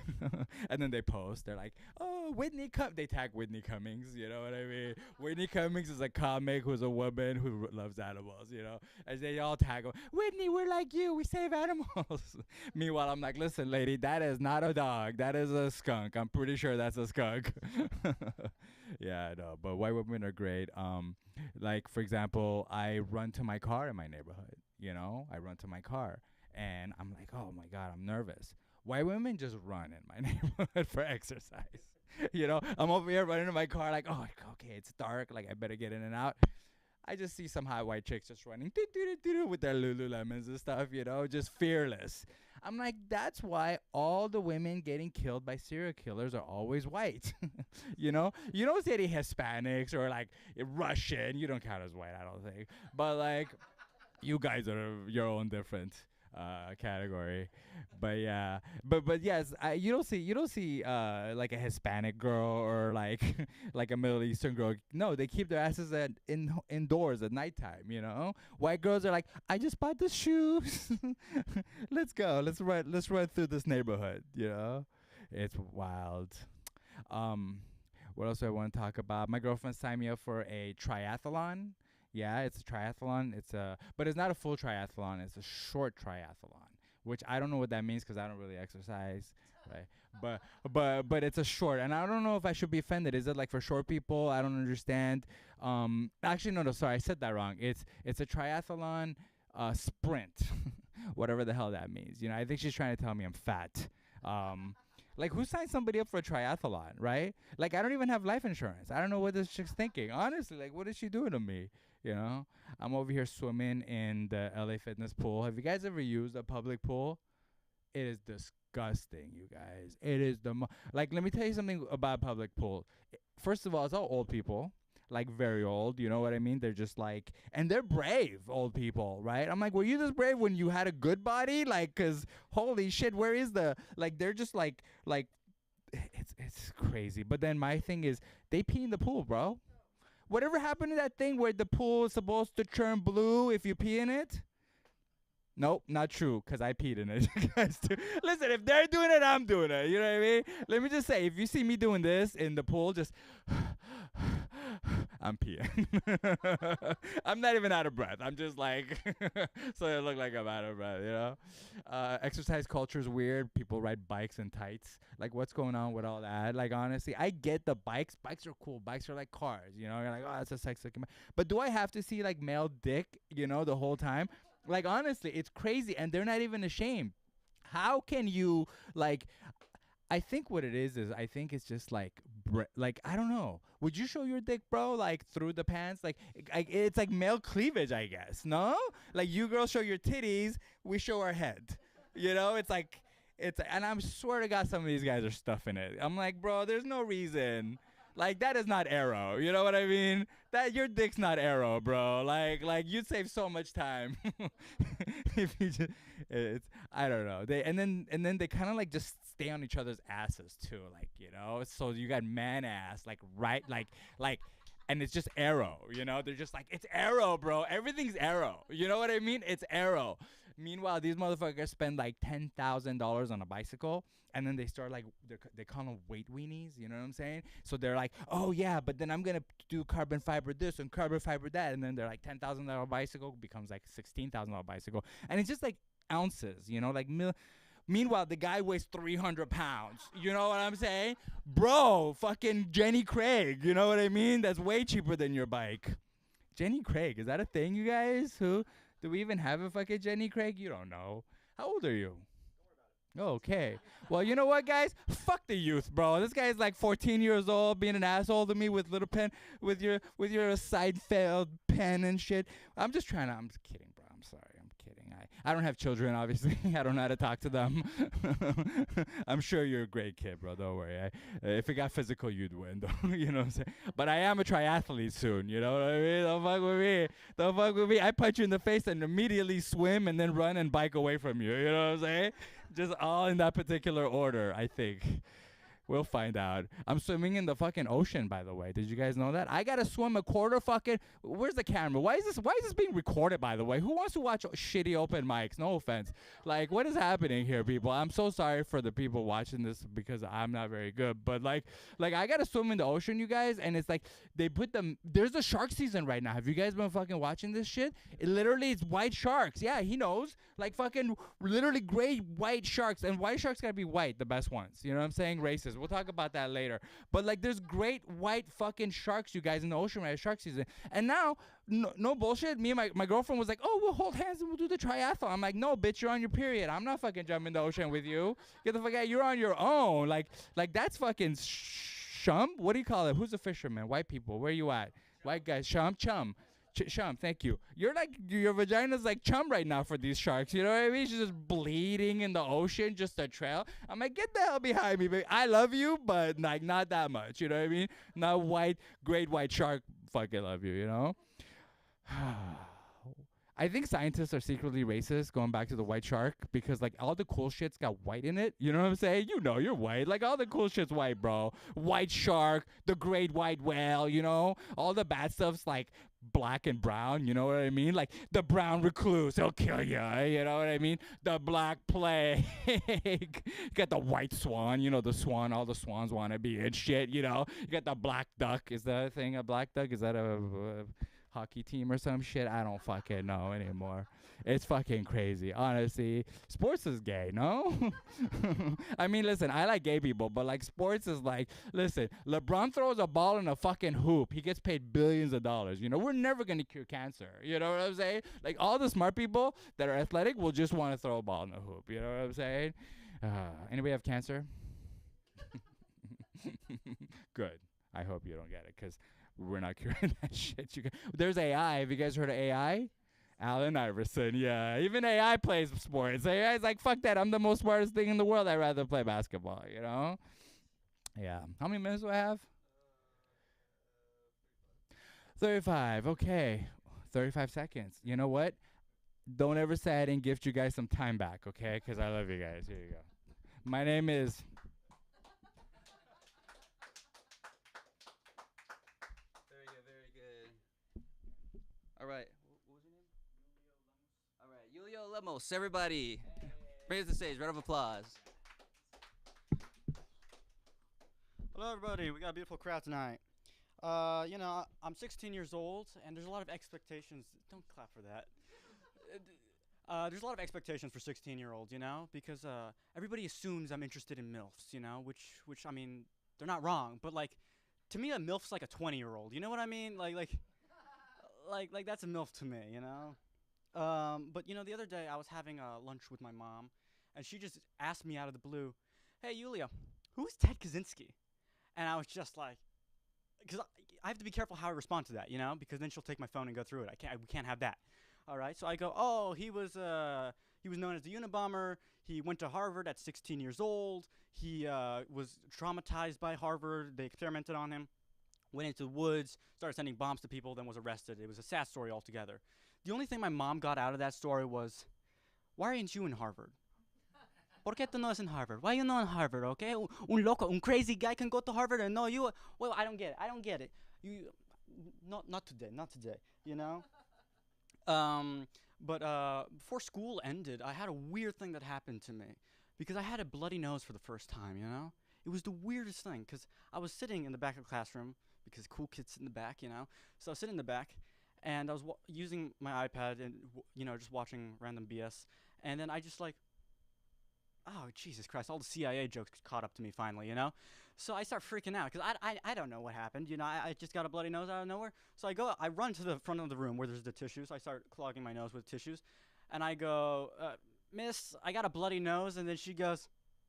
And then they post. They're like, oh, Whitney they tag Whitney Cummings. You know what I mean? Whitney Cummings is a comic who's a woman who loves animals, you know? As they all tag her, Whitney, we're like you. We save animals. Meanwhile, I'm like, listen, lady, that is not a dog. That is a skunk. I'm pretty sure that's a skunk. Yeah, I know. But white women are great. Like, for example, I run to my car in my neighborhood, you know? I run to my car. And I'm like, oh, my God, I'm nervous. White women just run in my neighborhood for exercise. You know, I'm over here running to my car like, oh, okay, it's dark. Like, I better get in and out. I just see some hot white chicks just running with their Lululemons and stuff, you know, just fearless. I'm like, that's why all the women getting killed by serial killers are always white. You know, you don't see any Hispanics or like Russian. You don't count as white, I don't think. But like, you guys are your own different category. But yeah, but yes, you don't see like a Hispanic girl or like like a Middle Eastern girl. No, they keep their asses indoors at nighttime, you know. White girls are like, I just bought the shoes. Let's go. Let's run through this neighborhood, you know. It's wild. What else do I want to talk about? My girlfriend signed me up for a triathlon. Yeah, it's a triathlon. But it's not a full triathlon. It's a short triathlon, which I don't know what that means because I don't really exercise, right? But it's a short, and I don't know if I should be offended. Is it like for short people? I don't understand. Actually, no, sorry, I said that wrong. It's a triathlon sprint, whatever the hell that means. You know, I think she's trying to tell me I'm fat. Like, who signs somebody up for a triathlon, right? Like, I don't even have life insurance. I don't know what this chick's thinking. Honestly, like, what is she doing to me? You know? I'm over here swimming in the LA Fitness pool. Have you guys ever used a public pool? It is disgusting, you guys. It is like, let me tell you something about a public pool. First of all, it's all old people. Like, very old, you know what I mean? They're just like, and they're brave old people, right? I'm like, were you this brave when you had a good body? Like, cause holy shit, where is like, they're just like, it's crazy. But then my thing is, they pee in the pool, bro. Whatever happened to that thing where the pool is supposed to turn blue if you pee in it? Nope, not true, because I peed in it. You guys do. Listen, if they're doing it, I'm doing it. You know what I mean? Let me just say, if you see me doing this in the pool, just I'm peeing. I'm not even out of breath. I'm just like, so it look like I'm out of breath, you know? Exercise culture is weird. People ride bikes in tights. Like, what's going on with all that? Like, honestly, I get the bikes. Bikes are cool. Bikes are like cars, you know? You're like, oh, that's a sex looking. But do I have to see, like, male dick, you know, the whole time? Like, honestly, it's crazy, and they're not even ashamed. How can you, like, I think what it is I think it's just, like, I don't know. Would you show your dick, bro, like, through the pants? Like, it's like male cleavage, I guess, no? Like, you girls show your titties, we show our head. You know, it's like, and I swear to God, some of these guys are stuffing it. I'm like, bro, there's no reason. Like that is not arrow. You know what I mean? That your dick's not arrow, bro. Like you'd save so much time if you just. It's I don't know. And then they kind of like just stay on each other's asses too. Like so you got man ass right like. And it's just arrow, They're just like, it's arrow, bro. Everything's arrow. You know what I mean? It's arrow. Meanwhile, these motherfuckers spend like $10,000 on a bicycle, and then they start like, they call them weight weenies, you know what I'm saying? So they're like, oh yeah, but then I'm going to do carbon fiber this and carbon fiber that. And then they're like $10,000 bicycle becomes like $16,000 bicycle. And it's just like ounces, like Meanwhile, the guy weighs 300 pounds. You know what I'm saying? Bro, fucking Jenny Craig. You know what I mean? That's way cheaper than your bike. Jenny Craig, is that a thing, you guys? Do we even have a fucking Jenny Craig? You don't know. How old are you? Okay. Well, you know what, guys? Fuck the youth, bro. This guy's like 14 years old, being an asshole to me with little pen, with your Seinfeld pen and shit. I'm just kidding, bro. I'm sorry. I don't have children, obviously. I don't know how to talk to them. I'm sure you're a great kid, bro. Don't worry. If it got physical, you'd win, though. You know what I'm saying? But I am a triathlete soon. You know what I mean? Don't fuck with me. Don't fuck with me. I punch you in the face and immediately swim and then run and bike away from you. You know what I'm saying? Just all in that particular order, I think. We'll find out. I'm swimming in the fucking ocean, by the way. Did you guys know that? I gotta swim a quarter fucking. Where's the camera? Why is this being recorded, by the way? Who wants to watch shitty open mics? No offense. Like, what is happening here, people? I'm so sorry for the people watching this because I'm not very good. But like I gotta swim in the ocean, you guys, and it's like they put them. There's a shark season right now. Have you guys been fucking watching this shit? It's white sharks. Yeah, he knows. Like fucking literally gray white sharks, and white sharks gotta be white, the best ones. You know what I'm saying? Racist. We'll talk about that later. But like there's great white fucking sharks, you guys, in the ocean right now, shark season. And now, no bullshit, me and my girlfriend was like, oh, we'll hold hands and we'll do the triathlon. I'm like, no, bitch, you're on your period. I'm not fucking jumping in the ocean with you. Get the fuck out. You're on your own. Like that's fucking chum. What do you call it? Who's a fisherman? White people. Where you at? White guys. Chum. Chum, thank you. Your vagina's like chum right now for these sharks. You know what I mean? She's just bleeding in the ocean, just a trail. I'm like, get the hell behind me, baby. I love you, but like not that much. You know what I mean? Not great white shark. Fucking love you. You know. I think scientists are secretly racist, going back to the white shark, because like all the cool shit's got white in it. You know what I'm saying? You're white. Like all the cool shit's white, bro. White shark, the great white whale, all the bad stuff's like black and brown. You know what I mean? Like the brown recluse, he'll kill you. You know what I mean? The black plague. You got the white swan, the swan, all the swans want to be and shit, You got the black duck. Is that a thing, a black duck? Is that a hockey team or some shit? I don't fucking know anymore. It's fucking crazy, honestly. Sports is gay, no? I mean, listen, I like gay people, but like sports is like, listen, LeBron throws a ball in a fucking hoop. He gets paid billions of dollars. We're never going to cure cancer. You know what I'm saying? Like all the smart people that are athletic will just want to throw a ball in a hoop. You know what I'm saying? Anybody have cancer? Good. I hope you don't get it, because we're not curing that shit. There's AI. Have you guys heard of AI? Allen Iverson. Yeah. Even AI plays sports. AI's like, fuck that. I'm the most smartest thing in the world. I'd rather play basketball, Yeah. How many minutes do I have? 35. Okay. 35 seconds. You know what? Don't ever say I didn't gift you guys some time back, okay? Because I love you guys. Here you go. My name is... All right. What was your name? All right. Julio Lemos, everybody. Hey. Bring it to the stage. Round of applause. Hello, everybody. We got a beautiful crowd tonight. I'm 16 years old, and there's a lot of expectations. Don't clap for that. There's a lot of expectations for 16-year-olds, because everybody assumes I'm interested in MILFs, which I mean, they're not wrong, but like, to me, a MILF's like a 20-year-old. You know what I mean? Like that's a MILF to me, But the other day I was having lunch with my mom, and she just asked me out of the blue, "Hey, Yulia, who is Ted Kaczynski?" And I was just like, because I have to be careful how I respond to that, because then she'll take my phone and go through it. We can't have that. All right, so I go, "Oh, he was known as the Unabomber. He went to Harvard at 16 years old. He was traumatized by Harvard. They experimented on him." went into the woods, started sending bombs to people, then was arrested. It was a sad story altogether. The only thing my mom got out of that story was, why aren't you in Harvard? ¿Por qué tú no es in Harvard? Why are you not in Harvard, okay? Un loco, un crazy guy can go to Harvard and no, you, well, I don't get it. I don't get it. You, not today, not today, you know? But before school ended, I had a weird thing that happened to me because I had a bloody nose for the first time, you know? It was the weirdest thing because I was sitting in the back of the classroom because cool kids sit in the back, you know? So I was sitting in the back and I was using my iPad and, just watching random BS. And then I just like, oh, Jesus Christ, all the CIA jokes caught up to me finally, you know? So I start freaking out because I don't know what happened. You know, I just got a bloody nose out of nowhere. So I run to the front of the room where there's the tissues. I start clogging my nose with tissues. And I go, Miss, I got a bloody nose. And then she goes,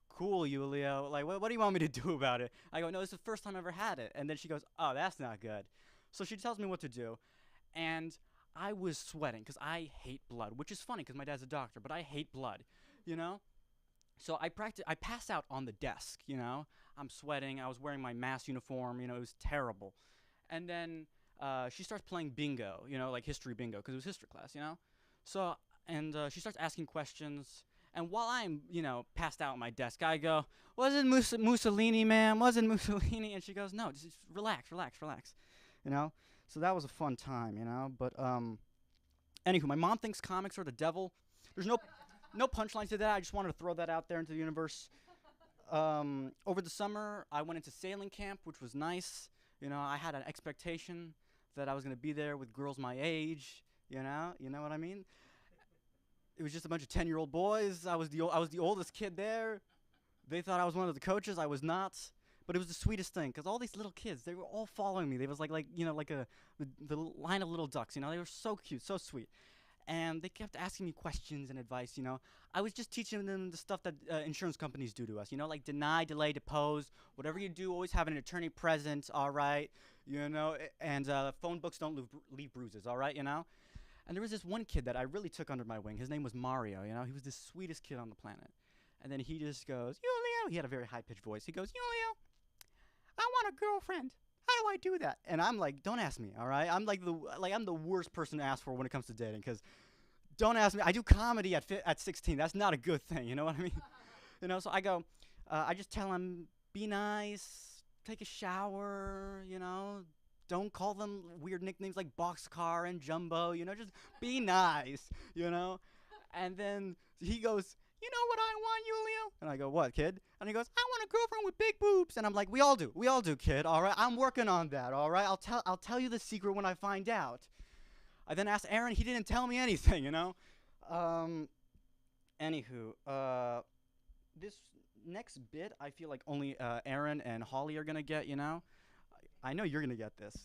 cool, Julio. Like, what do you want me to do about it? I go, no, this is the first time I ever had it. And then she goes, oh, that's not good. So she tells me what to do. And I was sweating because I hate blood, which is funny because my dad's a doctor, but I hate blood, you know? So I passed out on the desk, you know? I'm sweating. I was wearing my mass uniform, you know? It was terrible. And then she starts playing bingo, you know, like history bingo, because it was history class, you know? So, and she starts asking questions. And while I'm, passed out on my desk, I go, wasn't Mussolini, ma'am? Wasn't Mussolini? And she goes, no, just relax, you know? So that was a fun time, you know? But, anywho, my mom thinks comics are the devil. There's no punchline to that. I just wanted to throw that out there into the universe. Over the summer, I went into sailing camp, which was nice. You know, I had an expectation that I was going to be there with girls my age, you know what I mean? It was just a bunch of 10-year-old boys. I was the oldest kid there. They thought I was one of the coaches. I was not. But it was the sweetest thing because all these little kids, they were all following me. They was like the line of little ducks, you know? They were so cute, so sweet. And they kept asking me questions and advice, you know. I was just teaching them the stuff that insurance companies do to us, you know, like deny, delay, depose. Whatever you do, always have an attorney present, all right, you know. And phone books don't leave bruises, all right, you know. And there was this one kid that I really took under my wing. His name was Mario, you know. He was the sweetest kid on the planet. And then he just goes, Julio. He had a very high-pitched voice. He goes, Julio, I want a girlfriend. How do I do that? And I'm like, don't ask me, all right? I'm like I'm the worst person to ask for when it comes to dating because don't ask me. I do comedy at 16. That's not a good thing, you know what I mean? You know, so I go, I just tell him, be nice, take a shower, you know, don't call them weird nicknames like Boxcar and Jumbo, you know, just be nice, you know? And then he goes, you know what I want, Julio? And I go, what, kid? And he goes, I want a girlfriend with big boobs. And I'm like, we all do, kid, all right? I'm working on that, all right? I'll tell you the secret when I find out. I then asked Aaron, he didn't tell me anything, you know? Anywho, this next bit, I feel like only Aaron and Holly are gonna get, you know? I know you're gonna get this.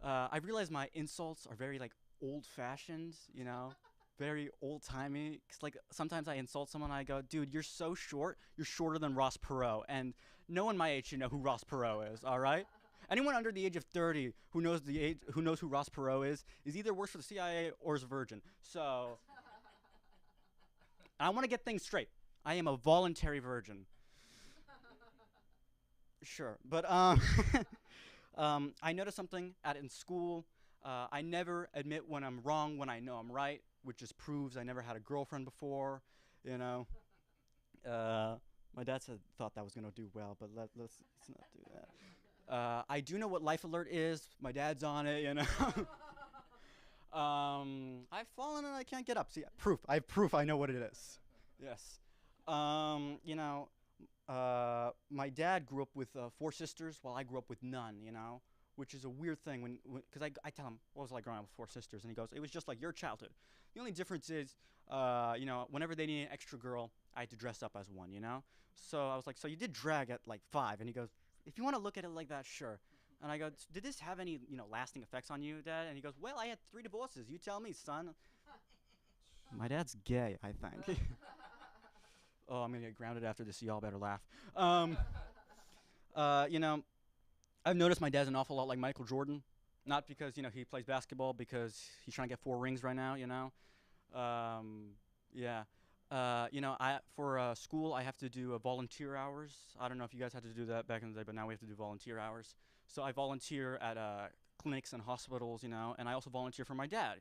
I realize my insults are very, like, old-fashioned, you know? Very old-timey. 'Cause, like, sometimes I insult someone and I go, dude, you're so short. You're shorter than Ross Perot. And no one my age should know who Ross Perot is, all right? Anyone under the age of 30 who knows who Ross Perot is either works for the CIA or is a virgin. So I want to get things straight. I am a voluntary virgin. Sure, but I noticed something in school. I never admit when I'm wrong when I know I'm right, which just proves I never had a girlfriend before, you know. My dad thought that was going to do well, but let's not do that. I do know what Life Alert is. My dad's on it, you know. I've fallen and I can't get up. See, proof. I have proof I know what it is. Yes. You know, my dad grew up with 4 sisters while I grew up with none, you know, which is a weird thing because I tell him, what was it like growing up with 4 sisters? And he goes, it was just like your childhood. The only difference is, you know, whenever they needed an extra girl, I had to dress up as one, you know. So I was like, so you did drag at like 5. And he goes, if you want to look at it like that, sure. And I go, did this have any, you know, lasting effects on you, Dad? And he goes, well, I had 3 divorces. You tell me, son. My dad's gay, I think. Oh, I'm going to get grounded after this, so y'all better laugh. You know, I've noticed my dad's an awful lot like Michael Jordan. Not because, you know, he plays basketball, because he's trying to get 4 rings right now, you know. Yeah. you know, for school I have to do volunteer hours. I don't know if you guys had to do that back in the day, but now we have to do volunteer hours. So I volunteer at clinics and hospitals, you know, and I also volunteer for my dad.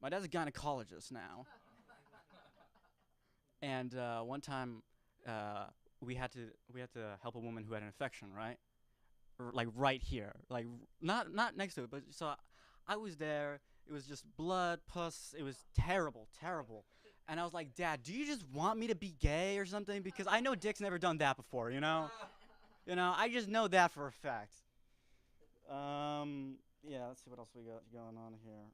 My dad's a gynecologist now. And one time we had to help a woman who had an infection, right? Like right here, like not next to it, but so I was there. It was just blood, pus. It was terrible, terrible. And I was like, Dad, do you just want me to be gay or something? Because I know Dick's never done that before, you know? You know, I just know that for a fact. Yeah, let's see what else we got going on here.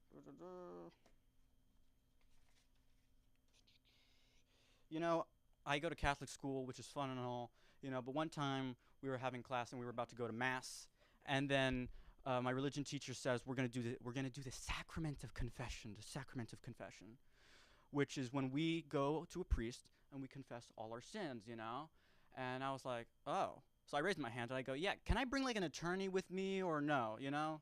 You know, I go to Catholic school, which is fun and all, you know, but one time we were having class and we were about to go to Mass, and then my religion teacher says we're gonna do the sacrament of confession, which is when we go to a priest and we confess all our sins, you know? And I was like, oh. So I raised my hand and I go, yeah, can I bring like an attorney with me or no, you know?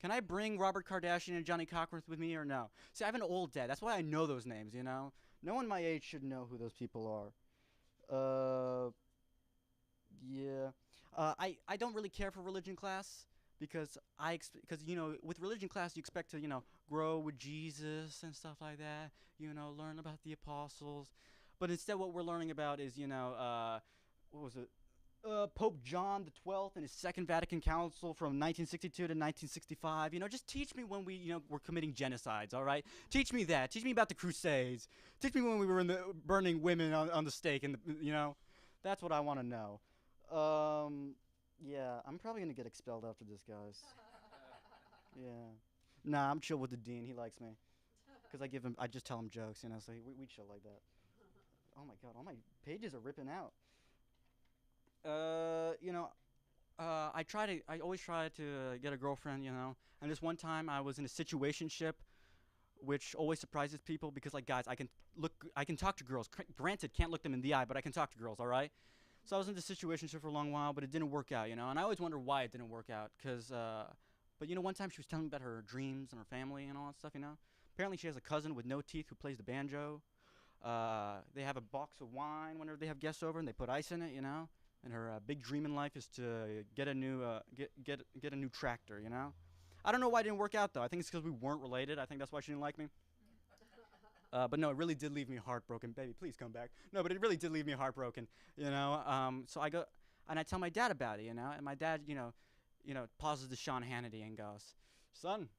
Can I bring Robert Kardashian and Johnny Cockworth with me or no? See, I have an old dad. That's why I know those names, you know? No one my age should know who those people are. Yeah. I don't really care for religion class because you know, with religion class you expect to, you know, grow with Jesus and stuff like that, you know, learn about the apostles. But instead what we're learning about is, you know, what was it? Pope John the 12th and his Second Vatican Council from 1962 to 1965. You know, just teach me when we, you know, were committing genocides, all right? Teach me that. Teach me about the Crusades. Teach me when we were burning women on the stake, and you know, that's what I want to know. Yeah, I'm probably gonna get expelled after this, guys. Yeah. Nah, I'm chill with the dean. He likes me. Because I just tell him jokes, you know, so we chill like that. Oh my God, all my pages are ripping out. You know, I always try to get a girlfriend, you know. And this one time I was in a situationship, which always surprises people because, like, guys, I can talk to girls. Granted, can't look them in the eye, but I can talk to girls, all right? So I was in this situationship for a long while, but it didn't work out, you know. And I always wonder why it didn't work out, but you know, one time she was telling me about her dreams and her family and all that stuff, you know. Apparently she has a cousin with no teeth who plays the banjo. They have a box of wine whenever they have guests over, and they put ice in it, you know. And her big dream in life is to get a new tractor, you know. I don't know why it didn't work out though. I think it's because we weren't related. I think that's why she didn't like me. But no, it really did leave me heartbroken. Baby, please come back. No, but it really did leave me heartbroken, you know. So I go and I tell my dad about it, you know. And my dad, you know, pauses to Sean Hannity and goes, "Son,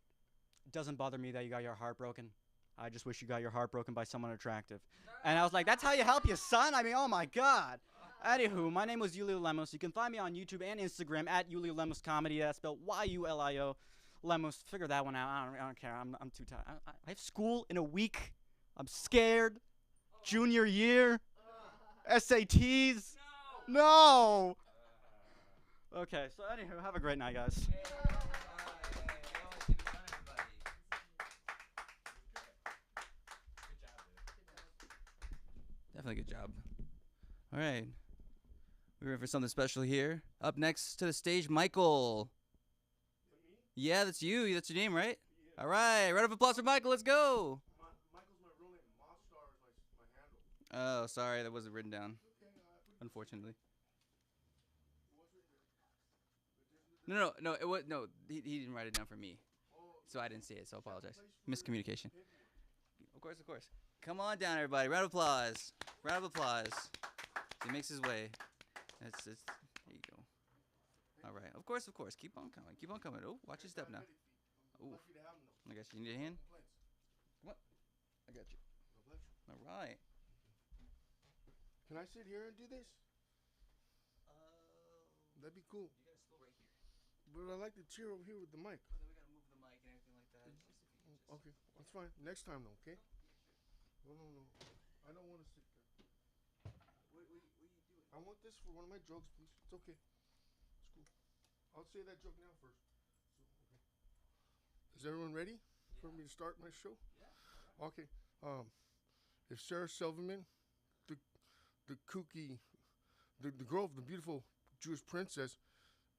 it doesn't bother me that you got your heart broken. I just wish you got your heart broken by someone attractive." And I was like, "That's how you help your son?" I mean, oh my God. Anywho, my name was Julio Lemos. You can find me on YouTube and Instagram at Julio Lemos Comedy. That's spelled Y-U-L-I-O. Lemos. Figure that one out. I don't care. I'm too tired. I have school in a week. I'm scared. Junior year. SATs. No. Okay, so anywho, have a great night, guys. Definitely good job. All right. We're ready for something special here. Up next to the stage, Michael. Yeah, that's you. That's your name, right? Yeah. All right. Round of applause for Michael. Let's go. Michael's my real name. Mobstar is my handle. Oh, sorry. That wasn't written down. Unfortunately. No. It was no. He didn't write it down for me, so I didn't see it. So I apologize. Miscommunication. Of course. Come on down, everybody. Round of applause. Round of applause. He makes his way. There you go. All right. Of course. Keep on coming. Oh, watch your step now. Ooh. I got you. You need a hand? Come on. I got you. All right. Can I sit here and do this? That'd be cool. You got a stool right here. But I like to cheer over here with the mic. But then we gotta move the mic and everything like that. Okay, that's fine. Next time, though, okay? No. I don't want to sit there. What are you doing? I want this for one of my jokes, please. It's okay. It's cool. I'll say that joke now first. Okay. Is everyone ready for me to start my show? Yeah. Okay. If Sarah Silverman, the kooky, the girl, the beautiful Jewish princess,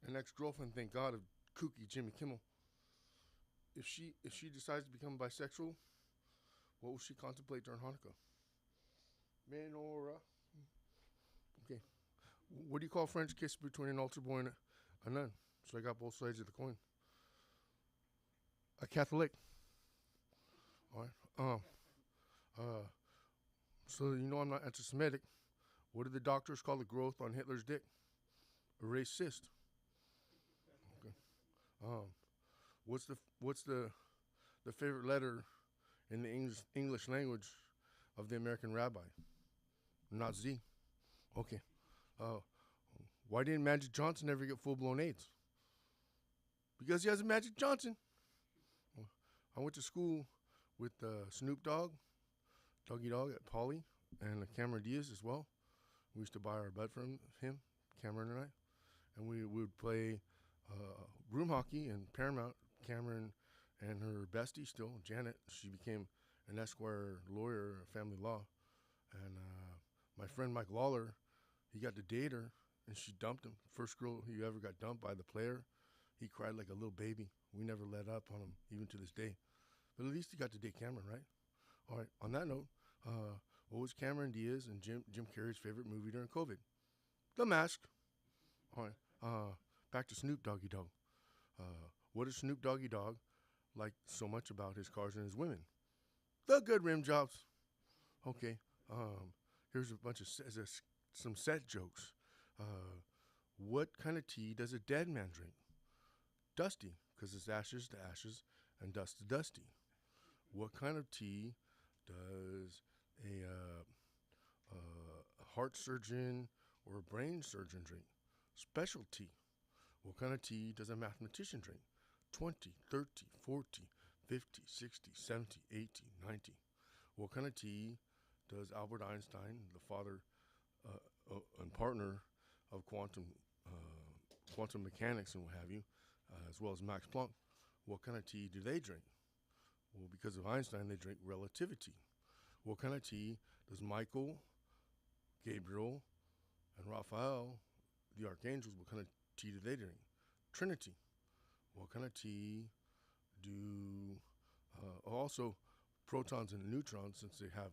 and ex-girlfriend, thank God, of kooky Jimmy Kimmel, if she decides to become bisexual, what will she contemplate during Hanukkah? Menorah. Okay. What do you call French kiss between an altar boy and a nun? So I got both sides of the coin. A Catholic. All right. So you know I'm not anti-Semitic. What did the doctors call the growth on Hitler's dick? A raised cyst. Okay. What's the favorite letter in the English language of the American rabbi? Not Z. Okay. Why didn't Magic Johnson ever get full-blown AIDS? Because he has a Magic Johnson. I went to school with Snoop Dogg, Doggy Dogg at Poly, and Cameron Diaz as well. We used to buy our bud from him, Cameron and I, and we would play room hockey in Paramount. Cameron and her bestie still, Janet, she became an Esquire lawyer, family law, and my friend Mike Lawler, he got to date her, and she dumped him. First girl he ever got dumped by the player. He cried like a little baby. We never let up on him, even to this day. But at least he got to date Cameron, right? All right, on that note, what was Cameron Diaz and Jim Carrey's favorite movie during COVID? The Mask. All right, back to Snoop Doggy Dogg. What does Snoop Doggy Dogg like so much about his cars and his women? The good rim jobs. Okay, here's a bunch of some set jokes. What kind of tea does a dead man drink? Dusty, because it's ashes to ashes and dust to dusty. What kind of tea does a heart surgeon or a brain surgeon drink? Special tea. What kind of tea does a mathematician drink? 20, 30, 40, 50, 60, 70, 80, 90. What kind of tea does Albert Einstein, the father and partner of quantum mechanics and what have you, as well as Max Planck, what kind of tea do they drink? Well, because of Einstein, they drink relativity. What kind of tea does Michael, Gabriel, and Raphael, the archangels, what kind of tea do they drink? Trinity. What kind of tea do also protons and neutrons, since they have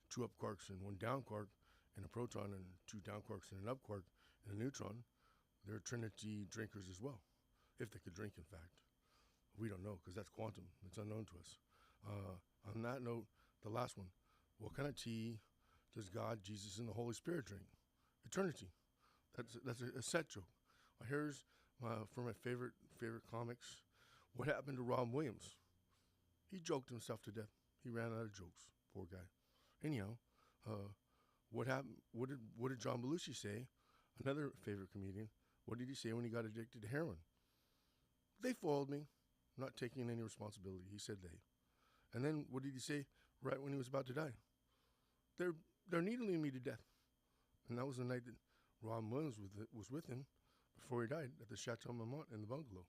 2 up quarks and 1 down quark, and a proton and 2 down quarks and an up quark and a neutron, they're Trinity drinkers as well, if they could drink, in fact. We don't know, because that's quantum. It's unknown to us. On that note, the last one. What kind of tea does God, Jesus, and the Holy Spirit drink? Eternity. That's a set joke. Here's from my favorite comics. What happened to Robin Williams? He joked himself to death. He ran out of jokes. Poor guy. Anyhow, what happened? What did John Belushi say? Another favorite comedian. What did he say when he got addicted to heroin? They foiled me. Not taking any responsibility. He said they. And then what did he say right when he was about to die? They're needling me to death. And that was the night that Robin Williams was with him before he died at the Chateau Marmont in the bungalow.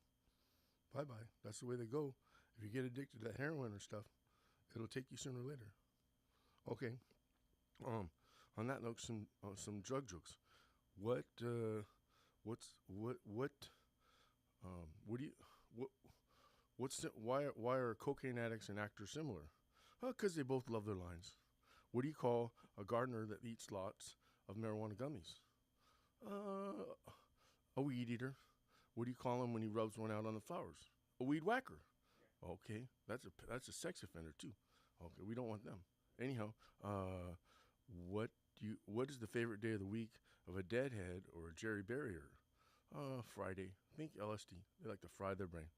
Bye-bye. That's the way they go. If you get addicted to that heroin or stuff, it'll take you sooner or later. Okay. On that note, some drug jokes. Why are cocaine addicts and actors similar? Because they both love their lines. What do you call a gardener that eats lots of marijuana gummies? A weed eater. What do you call him when he rubs one out on the flowers? A weed whacker. Okay, that's a sex offender too. Okay, we don't want them. Anyhow, what is the favorite day of the week of a deadhead or a Jerry Barrier? Friday. Think LSD. They like to fry their brain.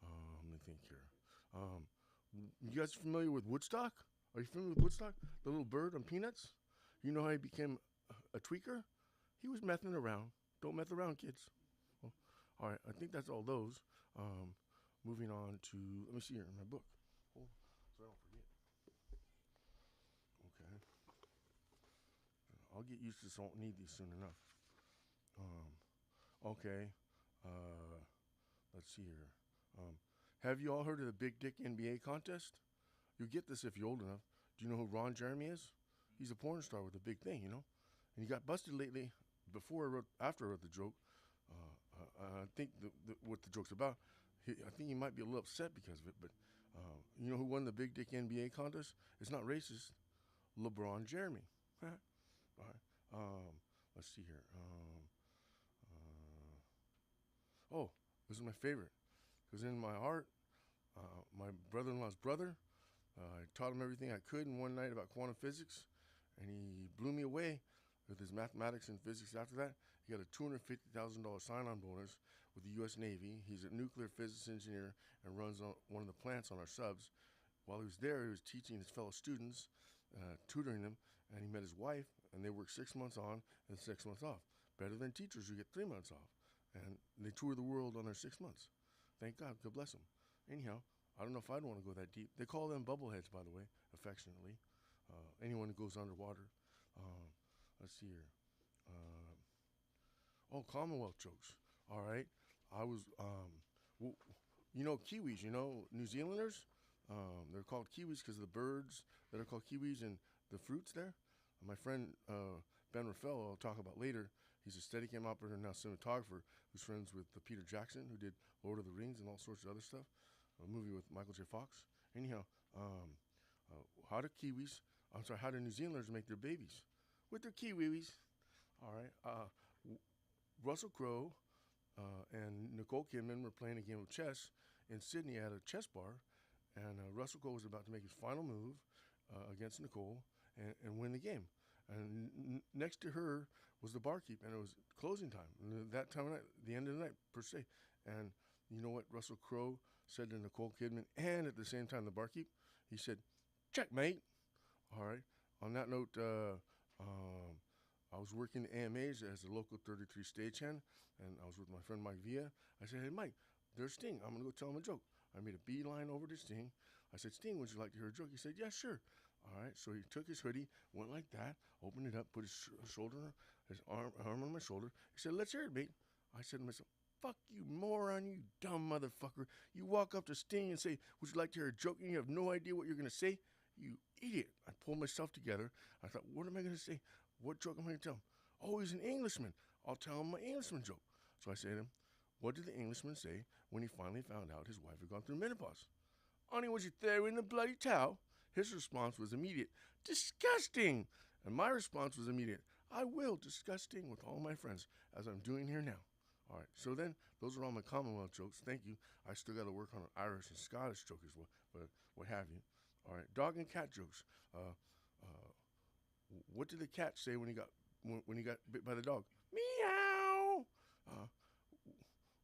Let me think here. You guys familiar with Woodstock? Are you familiar with Woodstock? The little bird on Peanuts? You know how he became a tweaker? He was messing around. Don't mess around, kids. Well, all right, I think that's all those. Moving on to, let me see here in my book. So I don't forget. Okay. I'll get used to this. I won't need these soon enough. Okay. Let's see here. Have you all heard of the Big Dick NBA contest? You'll get this if you're old enough. Do you know who Ron Jeremy is? He's a porn star with a big thing, you know? And he got busted lately. After I wrote the joke, I think what the joke's about, I think he might be a little upset because of it, but you know who won the Big Dick NBA contest? It's not racist. LeBron Jeremy. All right. Let's see here. Oh, this is my favorite. Because in my heart, my brother-in-law's brother, I taught him everything I could in one night about quantum physics, and he blew me away with his mathematics and physics. After that, he got a $250,000 sign-on bonus with the U.S. Navy. He's a nuclear physics engineer and runs one of the plants on our subs. While he was there, he was teaching his fellow students, tutoring them, and he met his wife, and they worked 6 months on and 6 months off. Better than teachers who get 3 months off. And they tour the world on their 6 months. Thank God. God bless them. Anyhow, I don't know if I'd want to go that deep. They call them bubbleheads, by the way, affectionately. Anyone who goes underwater. Let's see here. Commonwealth jokes. All right. I was, you know, Kiwis, you know, New Zealanders? They're called Kiwis because of the birds that are called Kiwis and the fruits there. My friend Ben Rafael, I'll talk about later, he's a Steadicam operator, now cinematographer, who's friends with Peter Jackson, who did Lord of the Rings and all sorts of other stuff. A movie with Michael J. Fox. Anyhow, how do New Zealanders make their babies? With their kiwis. All right. Russell Crowe and Nicole Kidman were playing a game of chess in Sydney at a chess bar, and Russell Crowe was about to make his final move against Nicole and win the game. And next to her was the barkeep, and it was closing time. And that time of night, the end of the night, per se. And you know what Russell Crowe said to Nicole Kidman, and at the same time the barkeep? He said, "Checkmate." All right. On that note, I was working the AMAs as a local 33 stagehand, and I was with my friend Mike Villa. I said, "Hey, Mike, there's Sting. I'm going to go tell him a joke." I made a beeline over to Sting. I said, "Sting, would you like to hear a joke?" He said, "Yeah, sure." All right, so he took his hoodie, went like that, opened it up, put his his arm on my shoulder. He said, "Let's hear it, mate." I said to myself, "Fuck you, moron, you dumb motherfucker. You walk up to Sting and say, 'Would you like to hear a joke?' and you have no idea what you're going to say? You idiot." I pulled myself together. I thought, what am I going to say? What joke am I going to tell him? Oh, he's an Englishman. I'll tell him my Englishman joke. So I say to him, "What did the Englishman say when he finally found out his wife had gone through menopause?" "Honey, was you there in the bloody towel?" His response was immediate, "Disgusting!" And my response was immediate, "I will disgusting with all my friends, as I'm doing here now." All right, so then, those are all my Commonwealth jokes. Thank you. I still got to work on an Irish and Scottish joke as well, but what have you. All right, dog and cat jokes. What did the cat say when he got bit by the dog? Meow.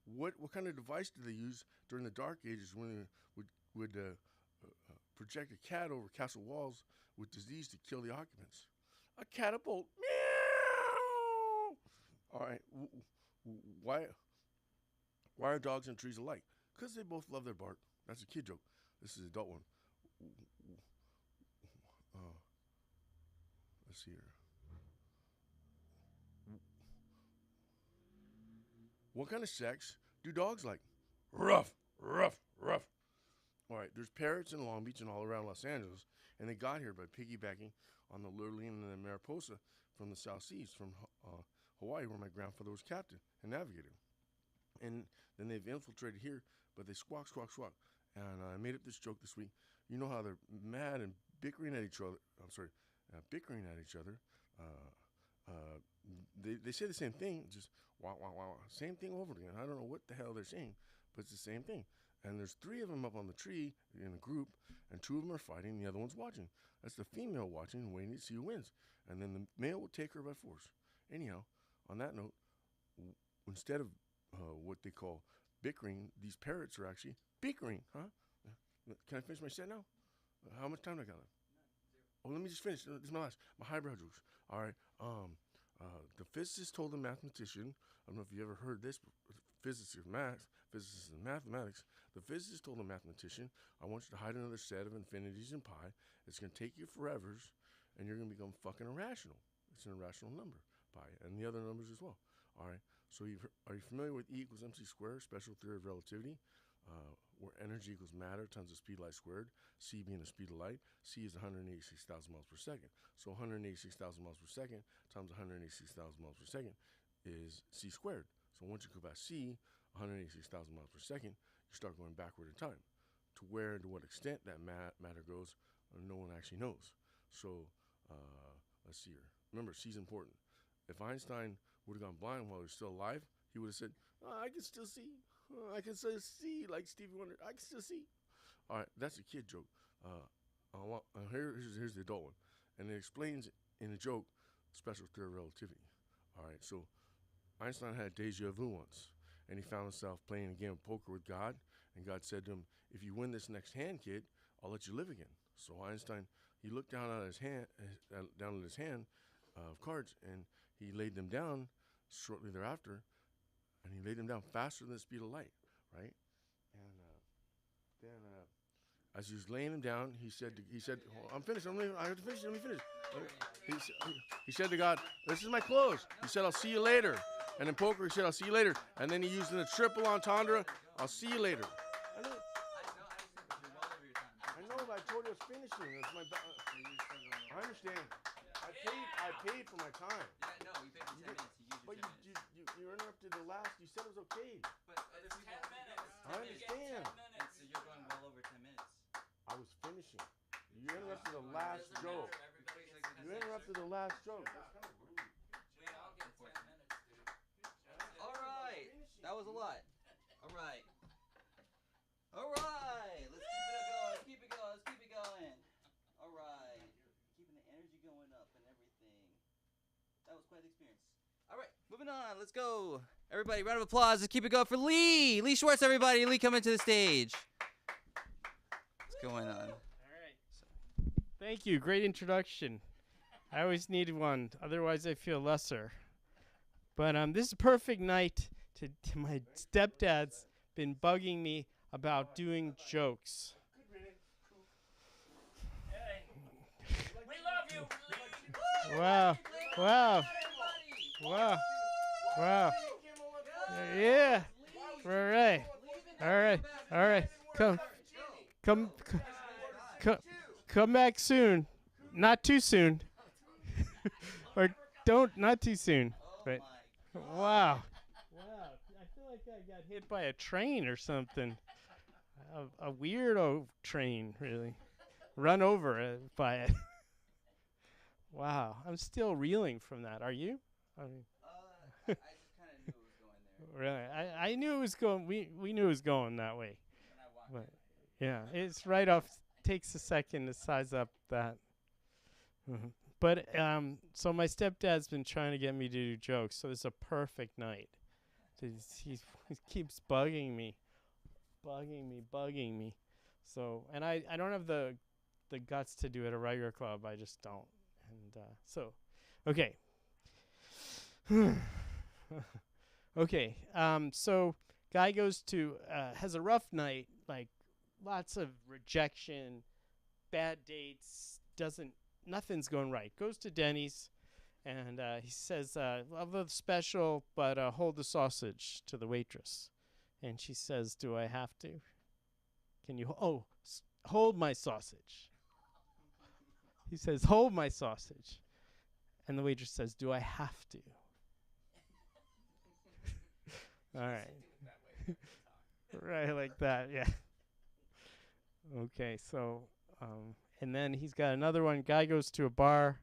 What kind of device did they use during the Dark Ages when they would project a cat over castle walls with disease to kill the occupants? A catapult. Meow. All right. Why are dogs and trees alike? Because they both love their bark. That's a kid joke. This is an adult one. Let's see here. What kind of sex do dogs like? Rough, rough, rough. All right, there's parrots in Long Beach and all around Los Angeles, and they got here by piggybacking on the lurleen and the mariposa from the South Seas, from Hawaii, where my grandfather was captain and navigator. And then they've infiltrated here, but they squawk, squawk, squawk. And I made up this joke this week. You know how they're mad and bickering at each other. Bickering at each other. They say the same thing, just wah, wah, wah, wah. Same thing over again. I don't know what the hell they're saying, but it's the same thing. And there's 3 of them up on the tree in a group, and 2 of them are fighting, the other one's watching. That's the female watching and waiting to see who wins. And then the male will take her by force. Anyhow, on that note, instead of what they call bickering, these parrots are actually bickering, huh? Can I finish my set now? How much time do I got left? Oh, let me just finish. This is my highbrow jokes. All right. The physicist told the mathematician, I don't know if you ever heard this, physicists and mathematics. The physicist told the mathematician, "I want you to hide another set of infinities in pi. It's going to take you forevers, and you're going to become fucking irrational." It's an irrational number, pi, and the other numbers as well. All right. So are you familiar with E equals mc squared, special theory of relativity? Where energy equals matter times the speed of light squared, c being the speed of light. C is 186,000 miles per second. So 186,000 miles per second times 186,000 miles per second is c squared. So once you go past c, 186,000 miles per second, you start going backward in time. To where and to what extent that matter goes, no one actually knows. So let's see here. Remember, she's important. If Einstein would have gone blind while he was still alive, he would have said, I can still see. I can still see, like Stevie Wonder. I can still see. All right, that's a kid joke. Here's the adult one. And it explains in the joke special theory of relativity. All right, so Einstein had deja vu once, and he found himself playing a game of poker with God, and God said to him, if you win this next hand, kid, I'll let you live again. So Einstein, he looked down at his hand of cards, and he laid them down shortly thereafter, and he laid them down faster than the speed of light, right? And then as he was laying them down, he said, oh, I'm finished. I have to finish. Let me finish. He said to God, this is my close. He said, I'll see you later. And in poker, he said, I'll see you later. And then he used the triple entendre, I'll see you later. I know, but I told you I was finishing. That's my I understand. I paid for my time. Yeah, no, we paid for 10 minutes. But you interrupted the last. You said it was okay. But other people. 10 minutes. I understand. So you're going well over 10 minutes. I was finishing. You interrupted the last joke. You interrupted the last joke. That's kind of rude. We all get 10 minutes, dude. All right. That was a lot. All right. All right. Let's keep it going. Let's keep it going. All right. Keeping the energy going up and everything. That was quite the experience. All right. Moving on. Let's go. Everybody, round of applause. Let's keep it going for Lee. Lee Schwartz, everybody. Lee, coming to the stage. What's going on? All right. Thank you. Great introduction. I always needed one. Otherwise, I feel lesser. But this is a perfect night to my stepdad's been bugging me about doing jokes. We love you, Lee. Wow. Wow. Wow. Wow. Yeah. All right. All right. All right. Come back soon. Not too soon. Or not too soon. But wow. Wow. I feel like I got hit by a train or something. A weirdo train, really. Run over by it. Wow. I'm still reeling from that. Are you? I mean, I just kind of knew it was going there. really, I knew it was going. We knew it was going that way. But yeah, it's right off. Takes a second to size up that. But so my stepdad's been trying to get me to do jokes, so it's a perfect night. He keeps bugging me. So, and I don't have the guts to do it at a regular club. I just don't. And so, okay. Okay. So guy goes to has a rough night, like lots of rejection, bad dates, nothing's going right. Goes to Denny's, and he says, love the special, but hold the sausage, to the waitress. And she says, do I have to? Can you, hold my sausage. He says, hold my sausage. And the waitress says, do I have to? All right. Right, like that, yeah. Okay, so, and then he's got another one. Guy goes to a bar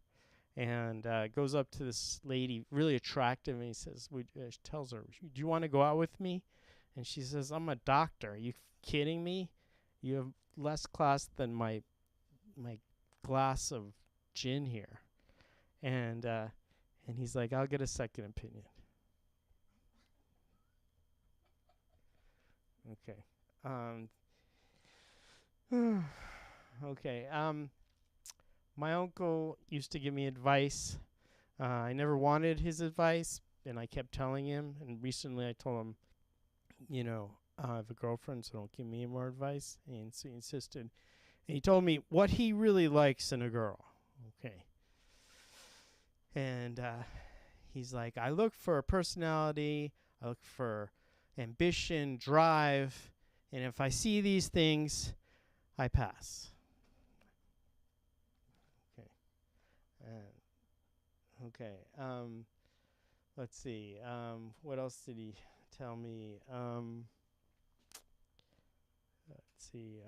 and goes up to this lady, really attractive, and he says, tells her, do you want to go out with me? And she says, I'm a doctor. Are you kidding me? You have less class than my glass of gin here. And he's like, I'll get a second opinion. Okay. Okay. My uncle used to give me advice. I never wanted his advice, and I kept telling him. And recently I told him, I have a girlfriend, so don't give me any more advice. And so he insisted. And he told me what he really likes in a girl. Okay. And he's like, I look for personality. I look for ambition, drive. And if I see these things, I pass. Okay. Let's see. What else did he tell me? Let's see.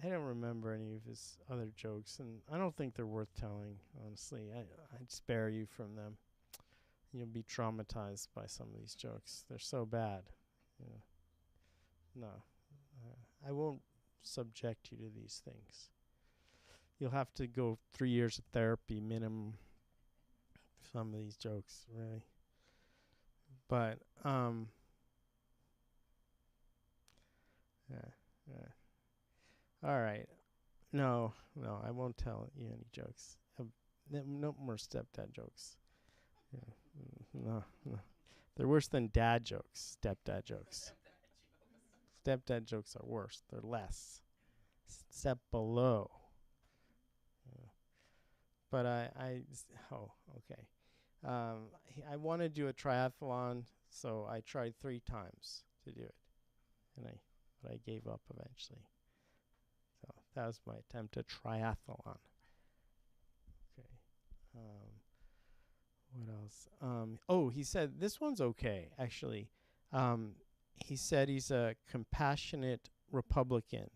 I don't remember any of his other jokes, and I don't think they're worth telling. Honestly, I'd spare you from them. You'll be traumatized by some of these jokes. They're so bad. Yeah. No, I won't subject you to these things. You'll have to go 3 years of therapy minimum. Some of these jokes, really. But yeah. All right. No, I won't tell you any jokes. No more stepdad jokes. Yeah. No. They're worse than dad jokes, stepdad jokes. Stepdad jokes are worse. They're less. Step below. Yeah. But okay. I want to do a triathlon, so I tried 3 times to do it, but I gave up eventually. So that was my attempt at triathlon. Okay. What else? He said this one's okay, actually. He said he's a compassionate Republican,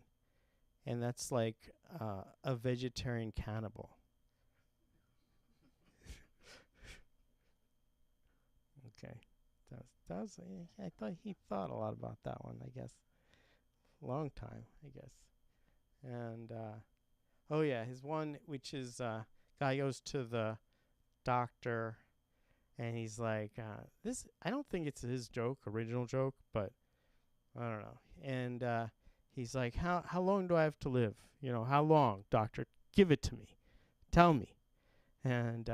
and that's like a vegetarian cannibal. Okay. I thought he thought a lot about that one, I guess. Long time, I guess. And his one, which is guy goes to the doctor, and he's like, this, I don't think it's his original joke, but I don't know. And he's like, how long do I have to live? How long, doctor? Give it to me. Tell me. And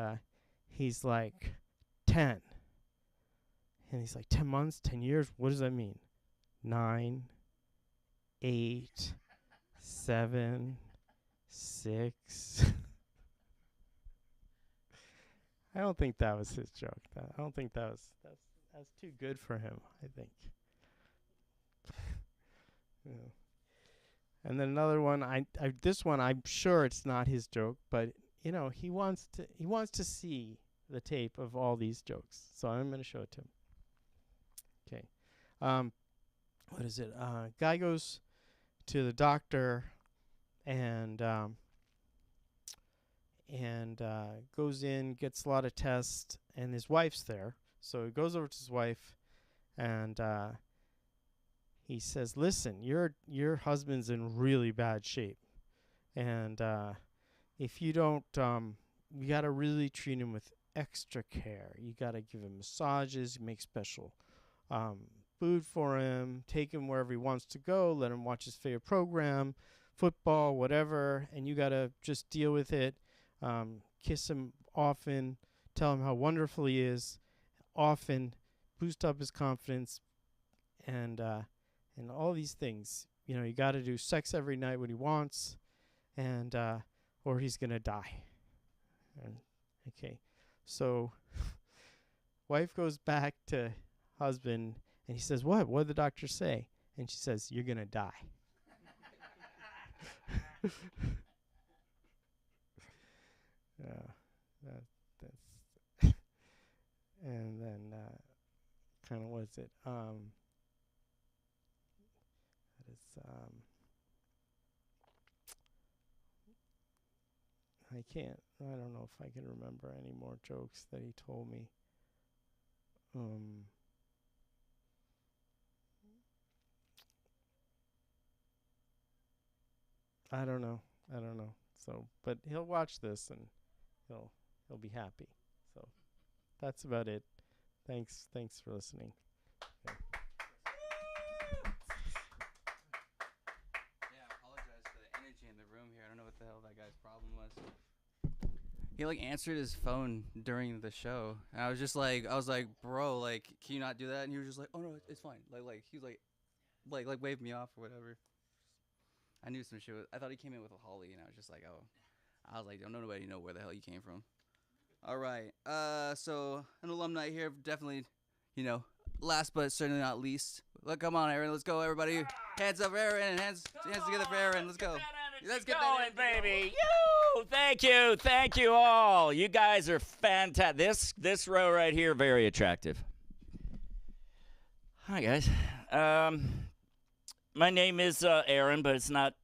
he's like, 10. And he's like, 10 months, 10 years? What does that mean? 9, 8, 7, 6. I don't think that was his joke. I don't think that's too good for him, I think. Yeah. And then another one, this one I'm sure it's not his joke, but he wants to see the tape of all these jokes. So I'm going to show it to him. Okay. What is it? Guy goes to the doctor and goes in, gets a lot of tests, and his wife's there. So he goes over to his wife, and he says, "Listen, your husband's in really bad shape, and if you don't, you gotta really treat him with extra care. You gotta give him massages, make special food for him, take him wherever he wants to go, let him watch his favorite program, football, whatever, and you gotta just deal with it. Kiss him often, tell him how wonderful he is, often, boost up his confidence, and all these things. You gotta do sex every night when he wants, and or he's gonna die." Okay, so wife goes back to husband, and he says, "What did the doctor say?" And she says, "You're gonna die." That's and then kind of what's it? I don't know if I can remember any more jokes that he told me. I don't know. So, but he'll watch this and he'll be happy. So, that's about it. Thanks for listening. Okay. Yeah, I apologize for the energy in the room here. I don't know what the hell that guy's problem was. He answered his phone during the show, and I was like, bro, can you not do that? And he was just like, oh no, it's fine. He was like waved me off or whatever. I knew some shit. I thought he came in with a Holly, and I was just like, oh. I was like, don't nobody know where the hell you came from. All right. So an alumni here, definitely, last but certainly not least. Come on, Aaron. Let's go, everybody. Hands up, Aaron. Hands together for Aaron. Let's go. Let's get going, baby. Thank you all. You guys are fantastic. This row right here, very attractive. Hi, guys. My name is Aaron, but it's not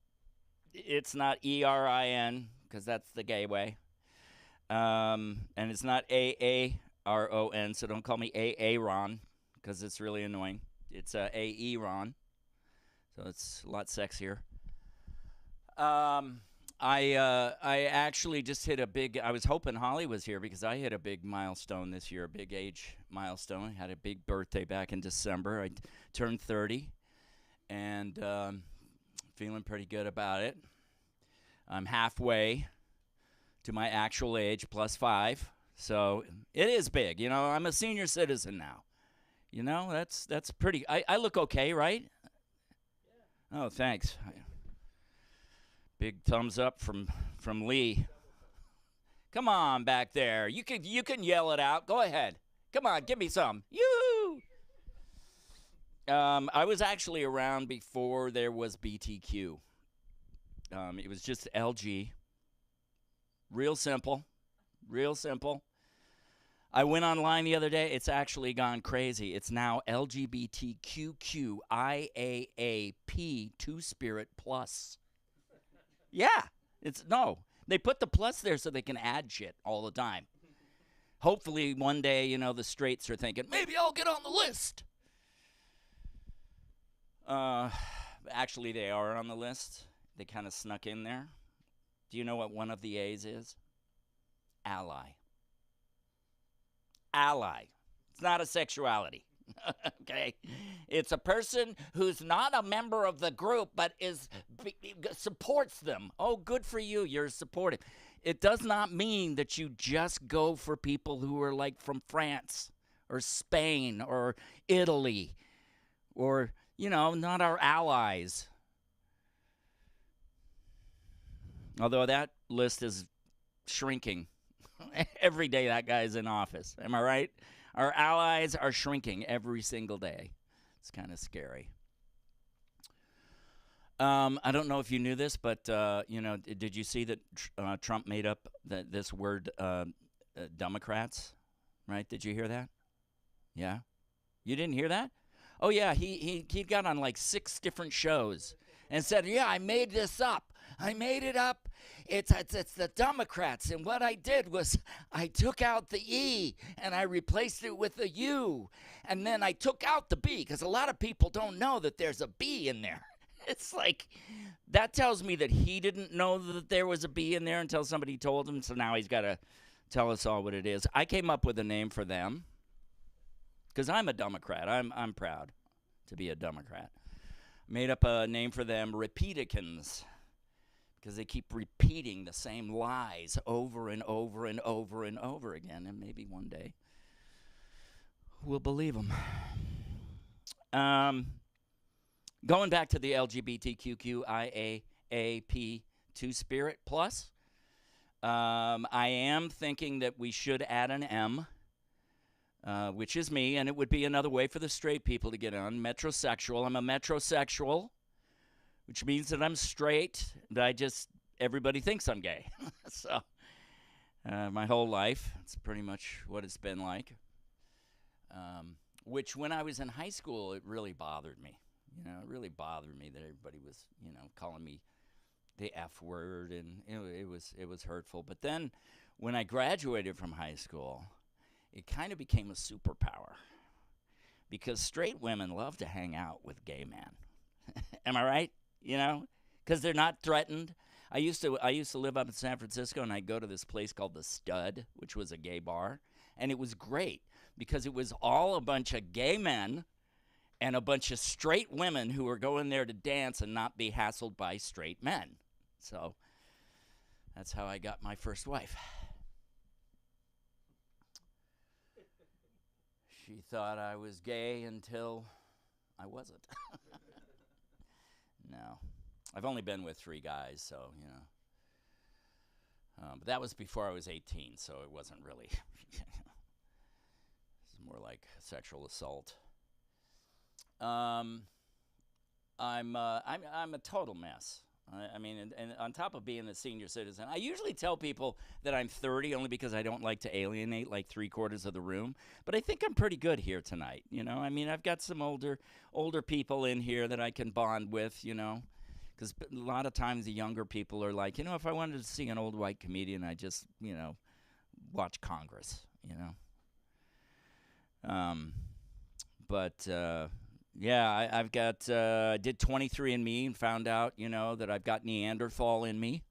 It's not ERIN because that's the gay way. And it's not AARON, so don't call me Aaron because it's really annoying. It's AE-ron, so it's a lot sexier. I actually just hit a big, I was hoping Holly was here because I hit a big milestone this year, a big age milestone. I had a big birthday back in December. I turned 30, and feeling pretty good about it. I'm halfway to my actual age plus 5, so it is big. You know, I'm a senior citizen now. You know, that's pretty, I look okay, right? Yeah. Oh, thanks. Big thumbs up from Lee. Come on back there. You can yell it out. Go ahead. Come on, give me some. Yoo! I was actually around before there was BTQ. It was just LG. Real simple. Real simple. I went online the other day. It's actually gone crazy. It's now LGBTQQIAAP Two-Spirit Plus. Yeah. They put the plus there so they can add shit all the time. Hopefully one day, you know, the straights are thinking, maybe I'll get on the list. Actually, they are on the list. They kind of snuck in there. Do you know what one of the A's is? Ally. Ally. It's not a sexuality. Okay? It's a person who's not a member of the group but supports them. Oh, good for you. You're supportive. It does not mean that you just go for people who are like from France or Spain or Italy or, you know, not our allies. Although that list is shrinking every day that guy's in office. Am I right? Our allies are shrinking every single day. It's kind of scary. I don't know if you knew this, but, you know, did you see that Trump made up this word, Democrats? Right? Did you hear that? Yeah? You didn't hear that? Oh, yeah. He got on like 6 different shows and said, yeah, I made this up. I made it up. It's the Democrats. And what I did was I took out the E and I replaced it with a U. And then I took out the B because a lot of people don't know that there's a B in there. It's like, that tells me that he didn't know that there was a B in there until somebody told him. So now he's got to tell us all what it is. I came up with a name for them because I'm a Democrat. I'm proud to be a Democrat. Made up a name for them, Repeaticans. Because they keep repeating the same lies over and over and over and over again. And maybe one day we'll believe them. Going back to the LGBTQIAAP Two-Spirit Plus, I am thinking that we should add an M, which is me, and it would be another way for the straight people to get on. Metrosexual. I'm a metrosexual, which means that I'm straight, but everybody thinks I'm gay. So, my whole life, it's pretty much what it's been like. Which, when I was in high school, it really bothered me. You know, it really bothered me that everybody was, you know, calling me the F word, and it was hurtful. But then, when I graduated from high school, it kind of became a superpower. Because straight women love to hang out with gay men. Am I right? You know, because they're not threatened. I used to live up in San Francisco, and I'd go to this place called The Stud, which was a gay bar, and it was great because it was all a bunch of gay men and a bunch of straight women who were going there to dance and not be hassled by straight men. So that's how I got my first wife. She thought I was gay until I wasn't. No. I've only been with 3 guys, so, you know. But that was before I was 18, so it wasn't really. It's more like sexual assault. I'm a total mess. I mean, and on top of being a senior citizen, I usually tell people that I'm 30 only because I don't like to alienate like 3/4 of the room. But I think I'm pretty good here tonight. You know, I mean, I've got some older people in here that I can bond with. You know, Because a lot of times the younger people are like, if I wanted to see an old white comedian, I just, watch Congress, Yeah, I've got, I did 23andMe and found out, that I've got Neanderthal in me.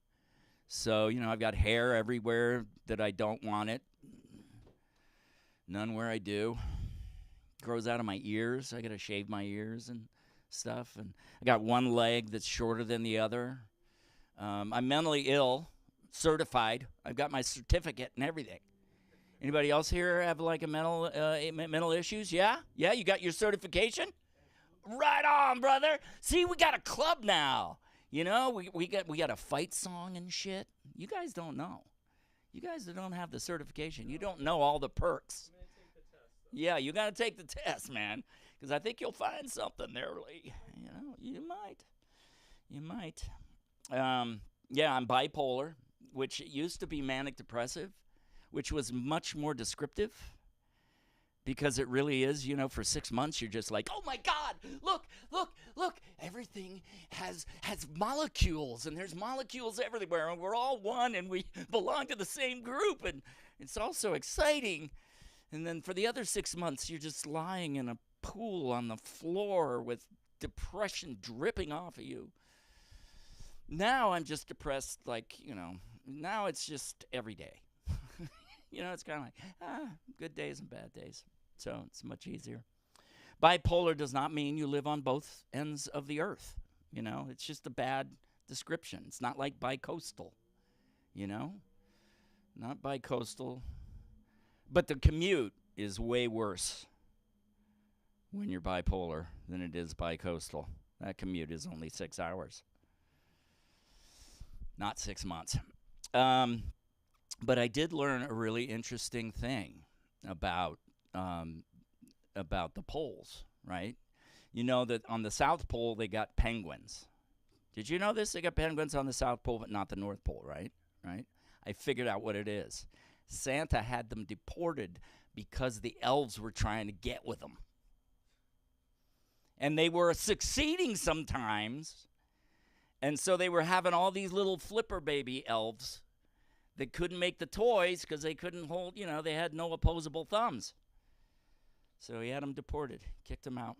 So, I've got hair everywhere that I don't want it. None where I do. Grows out of my ears. I got to shave my ears and stuff. And I got one leg that's shorter than the other. I'm mentally ill, certified. I've got my certificate and everything. Anybody else here have like a mental issues? Yeah? Yeah, you got your certification? Right on, brother. See, we got a club now. We got a fight song and shit. You guys don't know. You guys that don't have the certification, you don't know all the perks. Yeah, you got to take the test, man, because I think you'll find something there. You might. Yeah, I'm bipolar, which used to be manic depressive, which was much more descriptive. Because it really is, for 6 months, you're just like, oh, my God, look, everything has molecules, and there's molecules everywhere, and we're all one, and we belong to the same group, and it's all so exciting. And then for the other 6 months, you're just lying in a pool on the floor with depression dripping off of you. Now I'm just depressed, now it's just every day. It's kind of like, good days and bad days. So it's much easier. Bipolar does not mean you live on both ends of the earth. It's just a bad description. It's not like bicoastal, not bicoastal. But the commute is way worse when you're bipolar than it is bicoastal. That commute is only 6 hours, not 6 months. But I did learn a really interesting thing about the poles, right? That on the South Pole, they got penguins. Did you know this? They got penguins on the South Pole, but not the North Pole, right? I figured out what it is. Santa had them deported because the elves were trying to get with them. And they were succeeding sometimes. And so they were having all these little flipper baby elves that couldn't make the toys because they couldn't hold, they had no opposable thumbs. So he had them deported, kicked them out.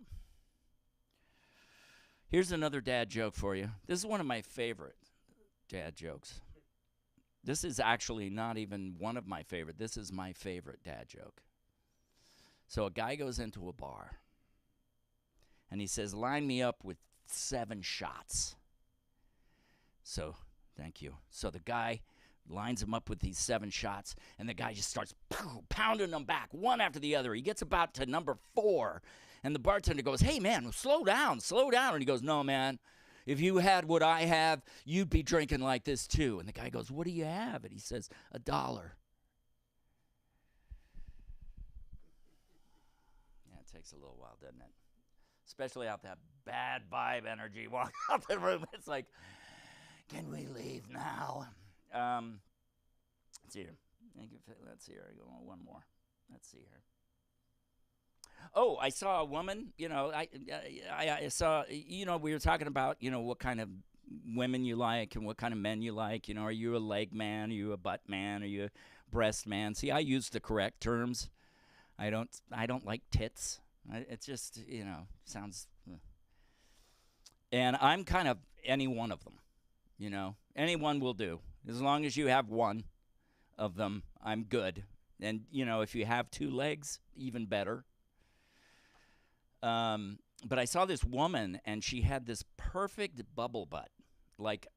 Here's another dad joke for you. This is one of my favorite dad jokes. This is actually not even one of my favorite. This is my favorite dad joke. So a guy goes into a bar, and he says, line me up with 7 shots. So, thank you. So the guy lines him up with these 7 shots, and the guy just starts pounding them back, one after the other. He gets about to number 4, and the bartender goes, hey, man, slow down. And he goes, no, man, if you had what I have, you'd be drinking like this too. And the guy goes, what do you have? And he says, $1. Yeah, it takes a little while, doesn't it? Especially out that bad vibe energy. Walk out the room, it's like, can we leave now? Let's see here. Let's see here. I go on one more. Let's see here. Oh, I saw a woman. I saw. We were talking about what kind of women you like and what kind of men you like. Are you a leg man? Are you a butt man? Are you a breast man? See, I use the correct terms. I don't like tits. It's just sounds. And I'm kind of any one of them. Anyone will do. As long as you have one of them, I'm good. And, if you have 2 legs, even better. But I saw this woman, and she had this perfect bubble butt. Like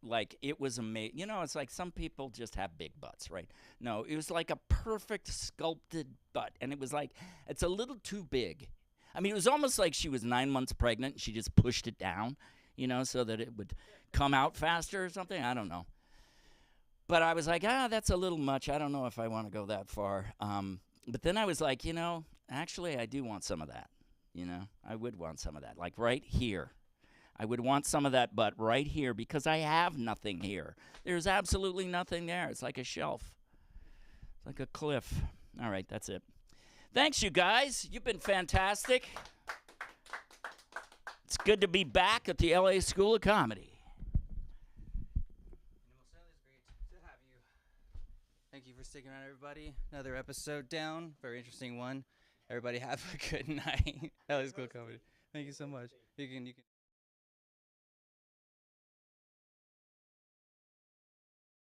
it was amazing. It's like some people just have big butts, right? No, it was like a perfect sculpted butt. And it was like, it's a little too big. I mean, it was almost like she was 9 months pregnant. And she just pushed it down, so that it would come out faster or something. I don't know. But I was like, that's a little much. I don't know if I want to go that far. But then I was like, actually, I do want some of that. I would want some of that, like right here. I would want some of that butt right here because I have nothing here. There's absolutely nothing there. It's like a shelf. It's like a cliff. All right, that's it. Thanks, you guys. You've been fantastic. It's good to be back at the LA School of Comedy. sticking around, everybody. Another episode down. Very interesting one. Everybody have a good night. That was cool comedy. Thank you so much. You can.